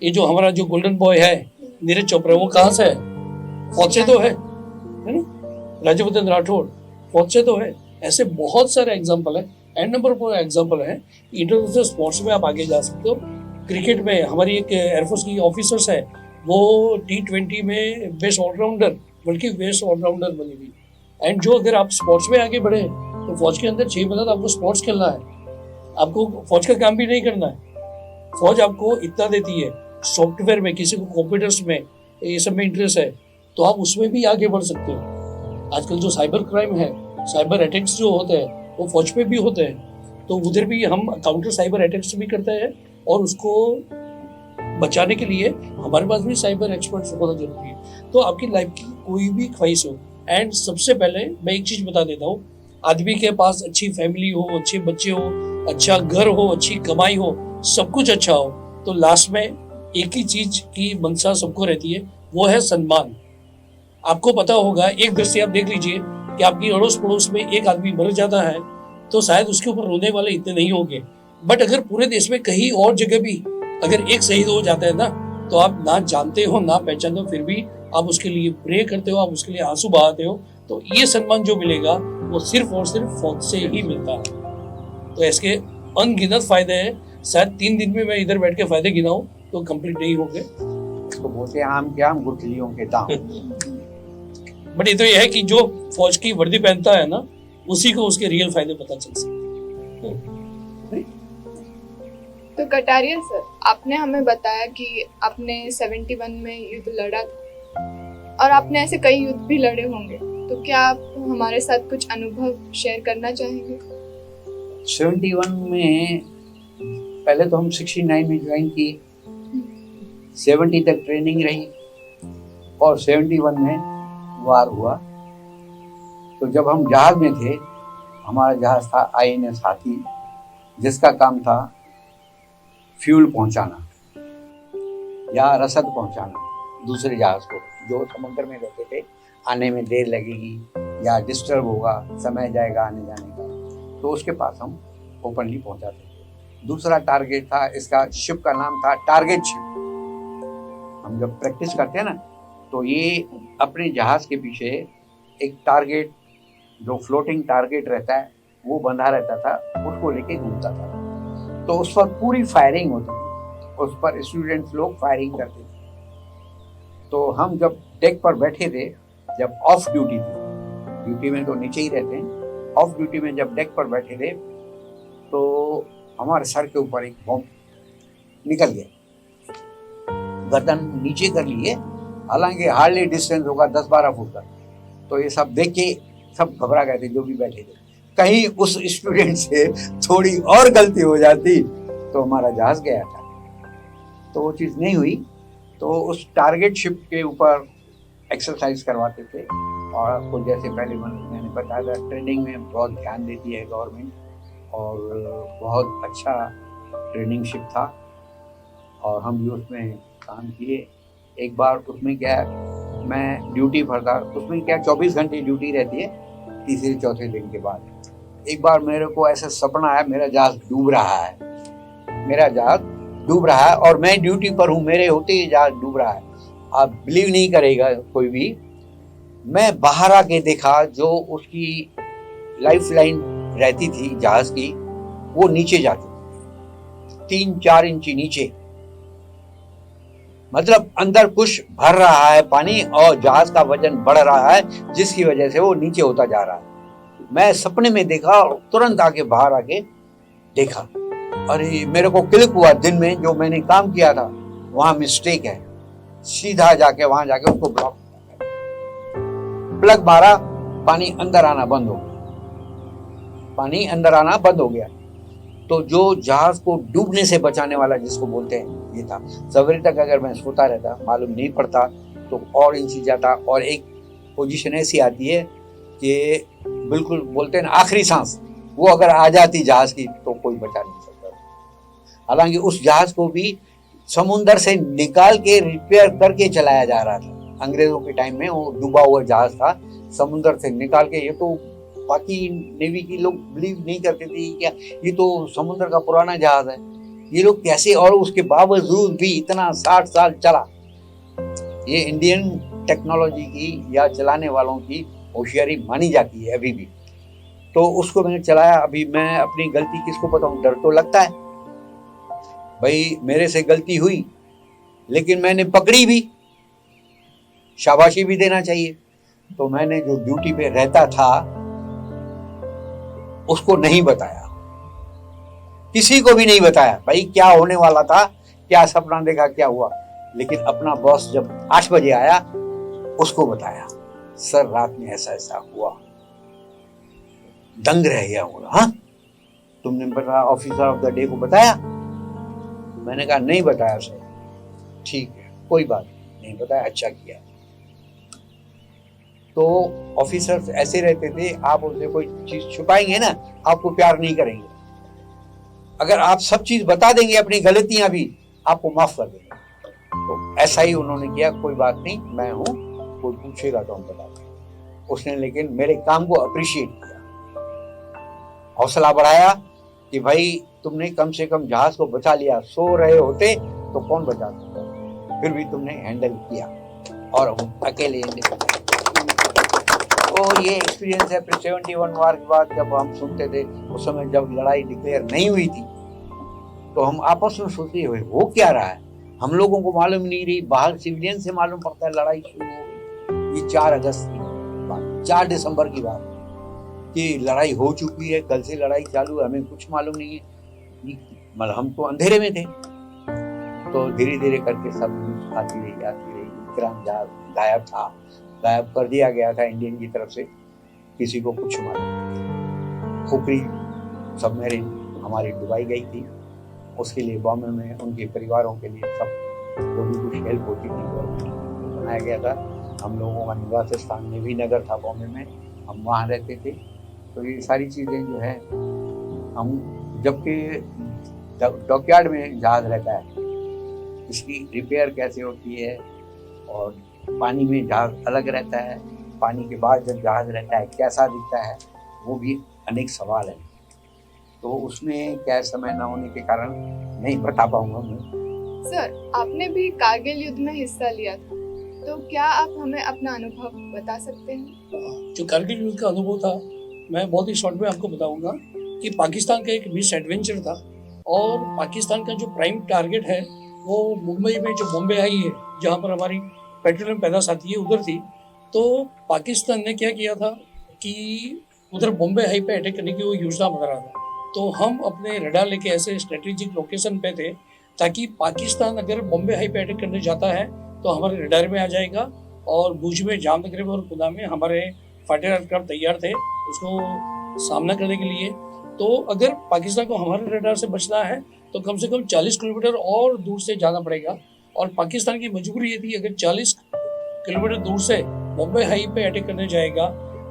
[SPEAKER 6] ये जो हमारा जो गोल्डन बॉय है नीरज चोपड़ा, वो कहाँ से है? फौज से तो है ना? राज्यवर्धन राठौड़ फौज से तो है। ऐसे बहुत सारे एग्जाम्पल है, एंड नंबर पर एग्जाम्पल है। इंटरनेशनल स्पोर्ट्स में आप आगे जा सकते हो। क्रिकेट में हमारी एक एयरफोर्स की ऑफिसर्स है, वो T20 में बेस्ट ऑलराउंडर, बल्कि बेस्ट ऑलराउंडर बनी हुई। एंड जो अगर आप स्पोर्ट्स में आगे बढ़े तो फौज के अंदर 6 महीना तो आपको स्पोर्ट्स खेलना है, आपको फौज का काम भी नहीं करना है। फौज आपको इतना देती है, सॉफ्टवेयर में, किसी को कंप्यूटर्स में, ये सब में इंटरेस्ट है तो आप उसमें भी आगे बढ़ सकते हो। आजकल जो साइबर क्राइम है, साइबर अटैक्स जो होते हैं वो फौज पे भी होते हैं, तो उधर भी हम काउंटर साइबर अटैक्स भी करते हैं। और उसको बचाने के लिए हमारे पास भी साइबर एक्सपर्ट्स होना जरूरी है। तो आपकी लाइफ की कोई भी ख्वाहिश हो, एंड सबसे पहले मैं एक चीज बता देता हूँ, आदमी के पास अच्छी फैमिली हो, अच्छे बच्चे हो, अच्छा घर हो, अच्छी कमाई हो, सब कुछ अच्छा हो, तो लास्ट में एक ही चीज की मंशा सबको रहती है, वो है सम्मान। आपको पता होगा, एक दृष्टि आप देख लीजिए कि आपकी अड़ोस पड़ोस में एक आदमी मर जाता है तो शायद उसके ऊपर रोने वाले इतने नहीं होंगे, बट अगर पूरे देश में कहीं और जगह भी अगर एक शहीद हो जाता है ना, तो आप ना जानते हो ना पहचानते हो, फिर भी आप उसके लिए प्रे करते हो, आप उसके लिए आंसू बहाते हो। तो ये सम्मान जो मिलेगा वो सिर्फ और सिर्फ फौज से ही मिलता है। तो इसके अनगिनत फायदे हैं। शायद 3 दिन में मैं इधर बैठ के फायदे गिनाऊं तो कंप्लीट नहीं होंगे।
[SPEAKER 9] इसको बोलते हैं आम के आम गुठलियों के दाम।
[SPEAKER 6] बट ये तो ये है कि जो फौज की वर्दी पहनता है ना, उसी को उसके रियल फायदे पता चल सकते।
[SPEAKER 2] तो कटारिया सर, आपने हमें बताया कि आपने 71 में युद्ध लड़ा था और आपने ऐसे कई युद्ध भी लड़े होंगे, तो क्या आप हमारे साथ कुछ अनुभव शेयर करना चाहेंगे?
[SPEAKER 9] 71 में पहले तो हम 69 में ज्वाइन किए, 70 तक ट्रेनिंग रही और 71 में वार हुआ। तो जब हम जहाज में थे, हमारा जहाज था INS हाथी, जिसका काम था फ्यूल पहुंचाना या रसद पहुंचाना दूसरे जहाज को, जो समुद्र में रहते थे। आने में देर लगेगी या डिस्टर्ब होगा, समय जाएगा आने जाने का, तो उसके पास हम ओपनली पहुंचाते थे। दूसरा टारगेट था, इसका शिप का नाम था टारगेट शिप। हम जब प्रैक्टिस करते हैं ना, तो ये अपने जहाज के पीछे एक टारगेट, जो फ्लोटिंग टारगेट रहता है, वो बंधा रहता था, उसको लेके घूमता था। तो उस पर पूरी फायरिंग होती थी, उस पर स्टूडेंट्स लोग फायरिंग करते थे। तो हम जब डेक पर बैठे थे, जब ऑफ ड्यूटी थी, ड्यूटी में तो नीचे ही रहते हैं, ऑफ ड्यूटी में जब डेक पर बैठे थे तो हमारे सर के ऊपर एक बम निकल गया, गर्दन नीचे कर लिए, हालांकि हार्डली डिस्टेंस होगा 10-12 फुट का। तो ये सब देख के सब घबरा गए थे जो भी बैठे थे, कहीं उस स्टूडेंट से थोड़ी और गलती हो जाती तो हमारा जहाज गया था। तो वो चीज़ नहीं हुई। तो उस टारगेट शिप के ऊपर एक्सरसाइज करवाते थे, और आपको जैसे पहले मैंने बताया था, ट्रेनिंग में बहुत ध्यान देती है गवर्नमेंट, और बहुत अच्छा ट्रेनिंग शिप था और हम भी उसमें काम किए। एक बार उसमें क्या है, मैं ड्यूटी पर था, उसमें क्या 24 घंटे ड्यूटी रहती है, तीसरे चौथे दिन के बाद। एक बार मेरे को ऐसा सपना आया, मेरा जहाज डूब रहा है, मेरा जहाज डूब रहा है और मैं ड्यूटी पर हूँ, मेरे होते ही जहाज डूब रहा है। आप बिलीव नहीं करेगा कोई भी, मैं बाहर आके देखा, जो उसकी लाइफ लाइन रहती थी जहाज की, वो नीचे जा चुकी, 3-4 इंच नीचे। मतलब अंदर कुछ भर रहा है पानी और जहाज का वजन बढ़ रहा है, जिसकी वजह से वो नीचे होता जा रहा है। मैं सपने में देखा और तुरंत आके बाहर आके देखा, अरे मेरे को क्लिक हुआ, दिन में जो मैंने काम किया था वहाँ मिस्टेक है, सीधा जाके वहाँ जाके उसको ब्लॉक किया। प्लग मारा, पानी अंदर आना बंद हो गया, पानी अंदर आना बंद हो गया। तो जो जहाज को डूबने से बचाने वाला जिसको बोलते हैं ये था। सवेरे तक अगर मैं सोता रहता, मालूम नहीं पड़ता, तो और इंची जाता, और एक पोजीशन ऐसी आती है कि बिल्कुल बोलते हैं ना आखिरी सांस, वो अगर आ जाती जहाज की तो कोई बचा नहीं सकता। हालांकि उस जहाज को भी समुंदर से निकाल के रिपेयर करके चलाया जा रहा था। अंग्रेजों के टाइम में वो डूबा हुआ जहाज था, समुंदर से निकाल के। ये तो बाकी नेवी की लोग बिलीव नहीं करते थे क्या ये तो समुद्र का पुराना जहाज है, ये लोग कैसे, और उसके बावजूद भी इतना 60 साल चला। ये इंडियन टेक्नोलॉजी की या चलाने वालों की होशियारी मानी जाती है अभी भी। तो उसको मैंने चलाया। अभी मैं अपनी गलती किसको बताऊं, डर तो लगता है भाई, मेरे से गलती हुई, लेकिन मैंने पकड़ी भी, शाबाशी भी देना चाहिए। तो मैंने जो ड्यूटी पे रहता था उसको नहीं बताया, किसी को भी नहीं बताया भाई क्या होने वाला था, क्या सपना देखा, क्या हुआ। लेकिन अपना बॉस जब 8 बजे आया उसको बताया, सर रात में ऐसा ऐसा हुआ। दंग रह गया, बोला हाँ तुमने बता ऑफिसर ऑफ द डे को बताया? मैंने कहा नहीं बताया सर। ठीक है कोई बात नहीं बताया, अच्छा किया। तो ऑफिसर्स ऐसे रहते थे, आप उनसे कोई चीज छुपाएंगे ना आपको प्यार नहीं करेंगे। अगर आप सब चीज बता देंगे, अपनी गलतियां भी, आपको माफ कर देंगे। तो ऐसा ही उन्होंने किया, कोई बात नहीं मैं हूं, कोई पूछेगा तो हम बता देंगे। उसने लेकिन मेरे काम को अप्रिशिएट किया, हौसला बढ़ाया कि भाई तुमने कम से कम जहाज को बचा लिया, सो रहे होते तो कौन बचा सकता, फिर भी तुमने हैंडल किया और हम अकेले इंडिपेंडेंट। तो ये एक्सपीरियंस है। फिर 71 वार के बाद जब हम सुनते थे, उस समय जब लड़ाई डिक्लेयर नहीं हुई थी, तो हम आपस में सोचते हुए वो क्या रहा है, हम लोगों को मालूम नहीं रही, बाहर सिविलियन से मालूम पड़ता है लड़ाई शुरू हो गई। ये 4 अगस्त की बात, 4 दिसंबर की बात कि लड़ाई हो चुकी है, कल से लड़ाई चालू है, हमें कुछ मालूम नहीं है, मतलब हम तो अंधेरे में थे। तो धीरे धीरे करके सब न्यूज आती रही। विक्रांत जहाज गायब था, गायब कर दिया गया था इंडियन की तरफ से, किसी को कुछ मालूम। खुपरी सबमरीन हमारी डुबाई गई थी, उसके लिए बॉम्बे में उनके परिवारों के लिए सब जो भी कुछ हेल्प होती थी गवर्नमेंट बनाया गया था। हम लोगों का निवास स्थान नेवी नगर था बॉम्बे में, हम वहाँ रहते थे। तो ये सारी चीज़ें जो है, हम जबकि डॉकयार्ड में जहाज रहता है, इसकी रिपेयर कैसे होती है, और पानी में जहाज अलग रहता है, पानी के बाद जब जहाज रहता है कैसा दिखता है, वो भी अनेक सवाल है। तो उसमें क्या समय न होने के कारण नहीं बता पाऊंगा मैं।
[SPEAKER 2] सर आपने भी कारगिल युद्ध में हिस्सा लिया था, तो क्या आप हमें अपना अनुभव बता सकते हैं?
[SPEAKER 6] जो कारगिल युद्ध का अनुभव था, मैं बहुत ही शॉर्ट में आपको बताऊंगा कि पाकिस्तान का एक मिस एडवेंचर था, और पाकिस्तान का जो प्राइम टारगेट है वो मुंबई में जो बॉम्बे आई है, जहाँ पर हमारी पेट्रोलियम पैदाश आती है, उधर थी। तो पाकिस्तान ने क्या किया था कि उधर बॉम्बे हाई पे अटैक करने की वो योजना बना रहा था। तो हम अपने रडार लेके ऐसे स्ट्रेटेजिक लोकेशन पे थे ताकि पाकिस्तान अगर बॉम्बे हाई पे अटैक करने जाता है तो हमारे रडार में आ जाएगा, और भुज में, जामनगर में और खुदा में हमारे फाइटर एयरक्राफ्ट तैयार थे उसको सामना करने के लिए। तो अगर पाकिस्तान को हमारे रडार से बचना है तो कम से कम 40 किलोमीटर और दूर से जाना पड़ेगा, और पाकिस्तान की मजबूरी ये थी अगर 40 किलोमीटर दूर से बॉम्बे हाई पे अटैक करने जाएगा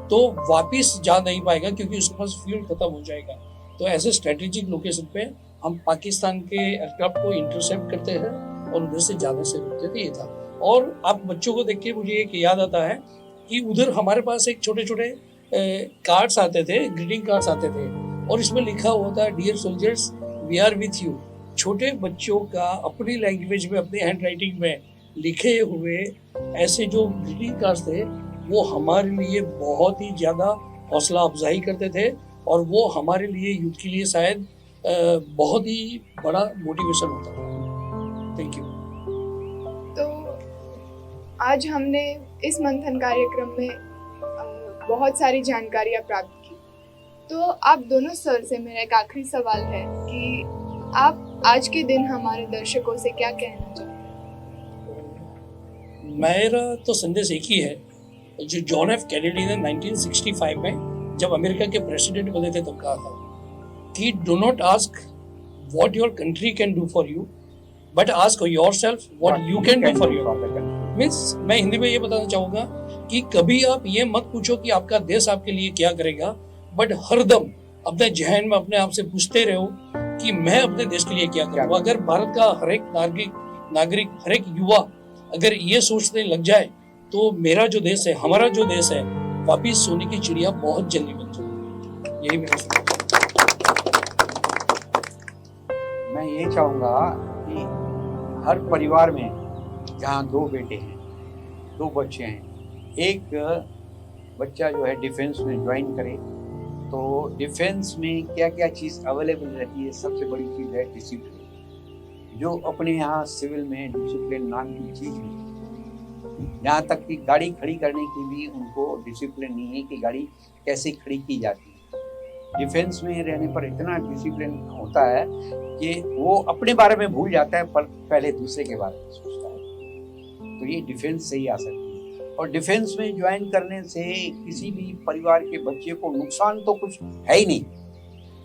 [SPEAKER 6] तो वापस जा नहीं पाएगा क्योंकि उसके पास फ्यूल खत्म हो जाएगा। तो ऐसे स्ट्रेटेजिक लोकेशन पे हम पाकिस्तान के एयरक्राफ्ट को इंटरसेप्ट करते हैं और उधर से जाने से रुकते थे, ये था। और आप बच्चों को देख के मुझे एक याद आता है कि उधर हमारे पास एक छोटे छोटे कार्ड्स आते थे, ग्रीटिंग कार्ड्स आते थे, और इसमें लिखा हुआ था dear soldiers we are with you. छोटे बच्चों का अपनी लैंग्वेज में, अपनी हैंड राइटिंग में लिखे हुए ऐसे जो ग्रीटिंग कार्ड्स थे वो हमारे लिए बहुत ही ज़्यादा हौसला अफजाई करते थे, और वो हमारे लिए युद्ध के लिए शायद बहुत ही बड़ा मोटिवेशन होता था। Thank you.
[SPEAKER 2] तो आज हमने इस मंथन कार्यक्रम में बहुत सारी जानकारियाँ प्राप्त की। तो आप दोनों सर से मेरा एक आखिरी सवाल है कि आप आज के दिन हमारे दर्शकों से क्या कहना चाहते हैं?
[SPEAKER 6] मेरा तो संदेश एक ही है जो जॉन एफ कैनेडी ने 1965 में जब अमेरिका के प्रेसिडेंट बने थे तब कहा था कि do not ask what your country can do for you but ask yourself what you can do for your. Means मैं हिंदी में ये बताना चाहूंगा कि कभी आप ये मत पूछो कि आपका देश आपके लिए क्या करेगा, बट हरदम अपने जहन में अपने आप से पूछते रहो कि मैं अपने देश के लिए क्या करूँ। अगर भारत का हर एक नागरिक हर एक युवा अगर ये सोचने लग जाए तो मेरा जो देश है, हमारा जो देश है, वापिस सोने की चिड़िया बहुत जल्दी बन जाएगी। यही मेरा सोच।
[SPEAKER 9] मैं ये चाहूँगा कि हर परिवार में जहाँ 2 बेटे हैं, 2 बच्चे हैं, एक बच्चा जो है डिफेंस में ज्वाइन करे तो डिफेंस में क्या क्या चीज़ अवेलेबल रहती है। सबसे बड़ी चीज़ है डिसिप्लिन, जो अपने यहाँ सिविल में डिसिप्लिन नाम की चीज़ नहीं। यहाँ तक कि गाड़ी खड़ी करने की भी उनको डिसिप्लिन नहीं है कि गाड़ी कैसे खड़ी की जाती है। डिफेंस में रहने पर इतना डिसिप्लिन होता है कि वो अपने बारे में भूल जाता है पर पहले दूसरे के बारे में सोचता है। तो ये डिफेंस से ही आ सकती है। और डिफेंस में ज्वाइन करने से किसी भी परिवार के बच्चे को नुकसान तो कुछ है ही नहीं,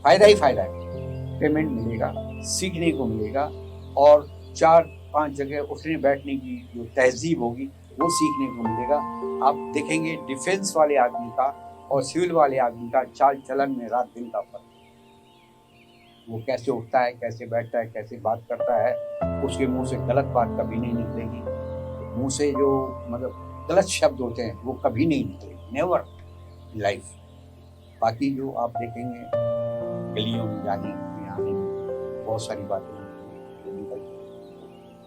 [SPEAKER 9] फायदा ही फायदा है। पेमेंट मिलेगा, सीखने को मिलेगा और 4-5 जगह उठने बैठने की जो तहजीब होगी वो सीखने को मिलेगा। आप देखेंगे डिफेंस वाले आदमी का और सिविल वाले आदमी का चाल चलन में रात दिन का फर्क। वो कैसे उठता है, कैसे बैठता है, कैसे बात करता है, उसके मुंह से गलत बात कभी नहीं निकलेगी। मुंह से जो मतलब गलत शब्द होते हैं वो कभी नहीं निकलेंगे, नेवर लाइफ। बाकी जो आप देखेंगे गलियों में जाने में आने में बहुत सारी बातें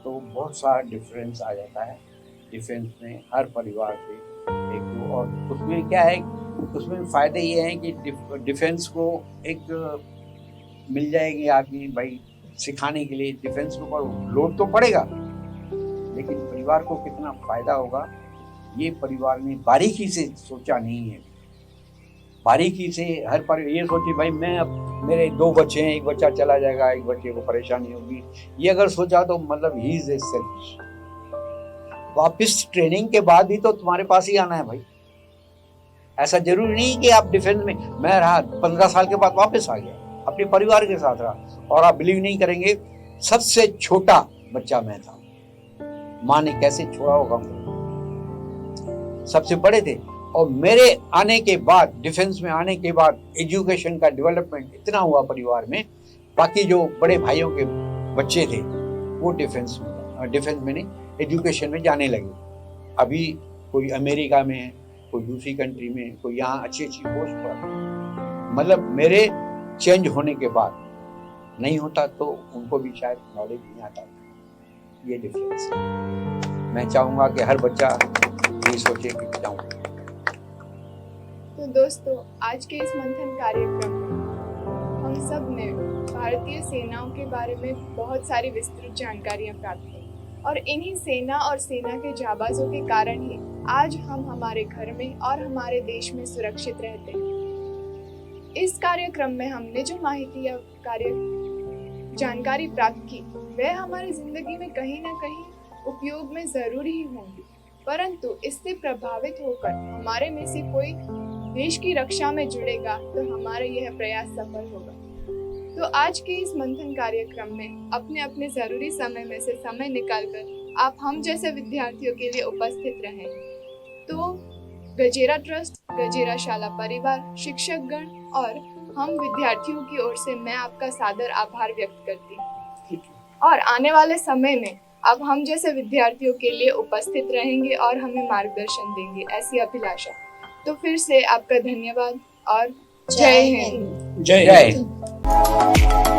[SPEAKER 9] तो बहुत सारा डिफरेंस आ जाता है डिफेंस में हर परिवार से एक दो। और उसमें क्या है, उसमें फ़ायदे ये हैं कि डिफेंस को एक मिल जाएगी आदमी भाई सिखाने के लिए। डिफेंस के ऊपर लोड तो पड़ेगा लेकिन परिवार को कितना फ़ायदा होगा ये परिवार ने बारीकी से सोचा नहीं है। बारीकी से हर पर ये सोचे भाई मैं अब मेरे 2 बच्चे हैं, एक बच्चा चला जाएगा, एक बच्चे को परेशानी होगी, ये अगर सोचा तो मतलब ही इज ए सेल्फिश। वापिस ट्रेनिंग के बाद भी तो तुम्हारे पास ही आना है भाई। ऐसा जरूरी नहीं कि आप डिफेंस में मैं रहा 15 साल के बाद वापस आ गया, अपने परिवार के साथ रहा। और आप बिलीव नहीं करेंगे सबसे छोटा बच्चा मैं था, माँ ने कैसे छोड़ा होगा। सबसे बड़े थे और मेरे आने के बाद डिफेंस में आने के बाद एजुकेशन का डेवलपमेंट इतना हुआ परिवार में। बाकी जो बड़े भाइयों के बच्चे थे वो डिफेंस में नहीं एजुकेशन में जाने लगे। अभी कोई अमेरिका में है, कोई दूसरी कंट्री में, कोई यहाँ अच्छी पोस्ट पर। मतलब मेरे चेंज होने के बाद नहीं होता तो उनको भी शायद नॉलेज नहीं आता। ये डिफरेंस है। मैं चाहूँगा कि हर बच्चा ये सोचे कि जाऊँ।
[SPEAKER 2] तो दोस्तों आज के इस मंथन कार्यक्रम में हम सब ने भारतीय सेनाओं के बारे में बहुत सारी विस्तृत जानकारियां प्राप्त की और इन्हीं सेना और सेना के जाबाजों के कारण ही आज हम हमारे घर में और हमारे देश में सुरक्षित रहते हैं। इस कार्यक्रम में हमने जो माहिती या जानकारी प्राप्त की वह हमारी जिंदगी में कहीं ना कहीं उपयोग में जरूर ही होंगी, परंतु इससे प्रभावित होकर हमारे में से कोई देश की रक्षा में जुड़ेगा तो हमारा यह प्रयास सफल होगा। तो आज के इस मंथन कार्यक्रम में अपने अपने जरूरी समय में से समय निकालकर आप हम जैसे विद्यार्थियों के लिए उपस्थित रहें। तो गजेरा ट्रस्ट, गजेरा शाला परिवार, शिक्षकगण और हम विद्यार्थियों की ओर से मैं आपका सादर आभार व्यक्त करती हूँ और आने वाले समय में अब हम जैसे विद्यार्थियों के लिए उपस्थित रहेंगे और हमें मार्गदर्शन देंगे, ऐसी अभिलाषा। तो फिर से आपका धन्यवाद और जय हिंद।
[SPEAKER 6] जय हिंद।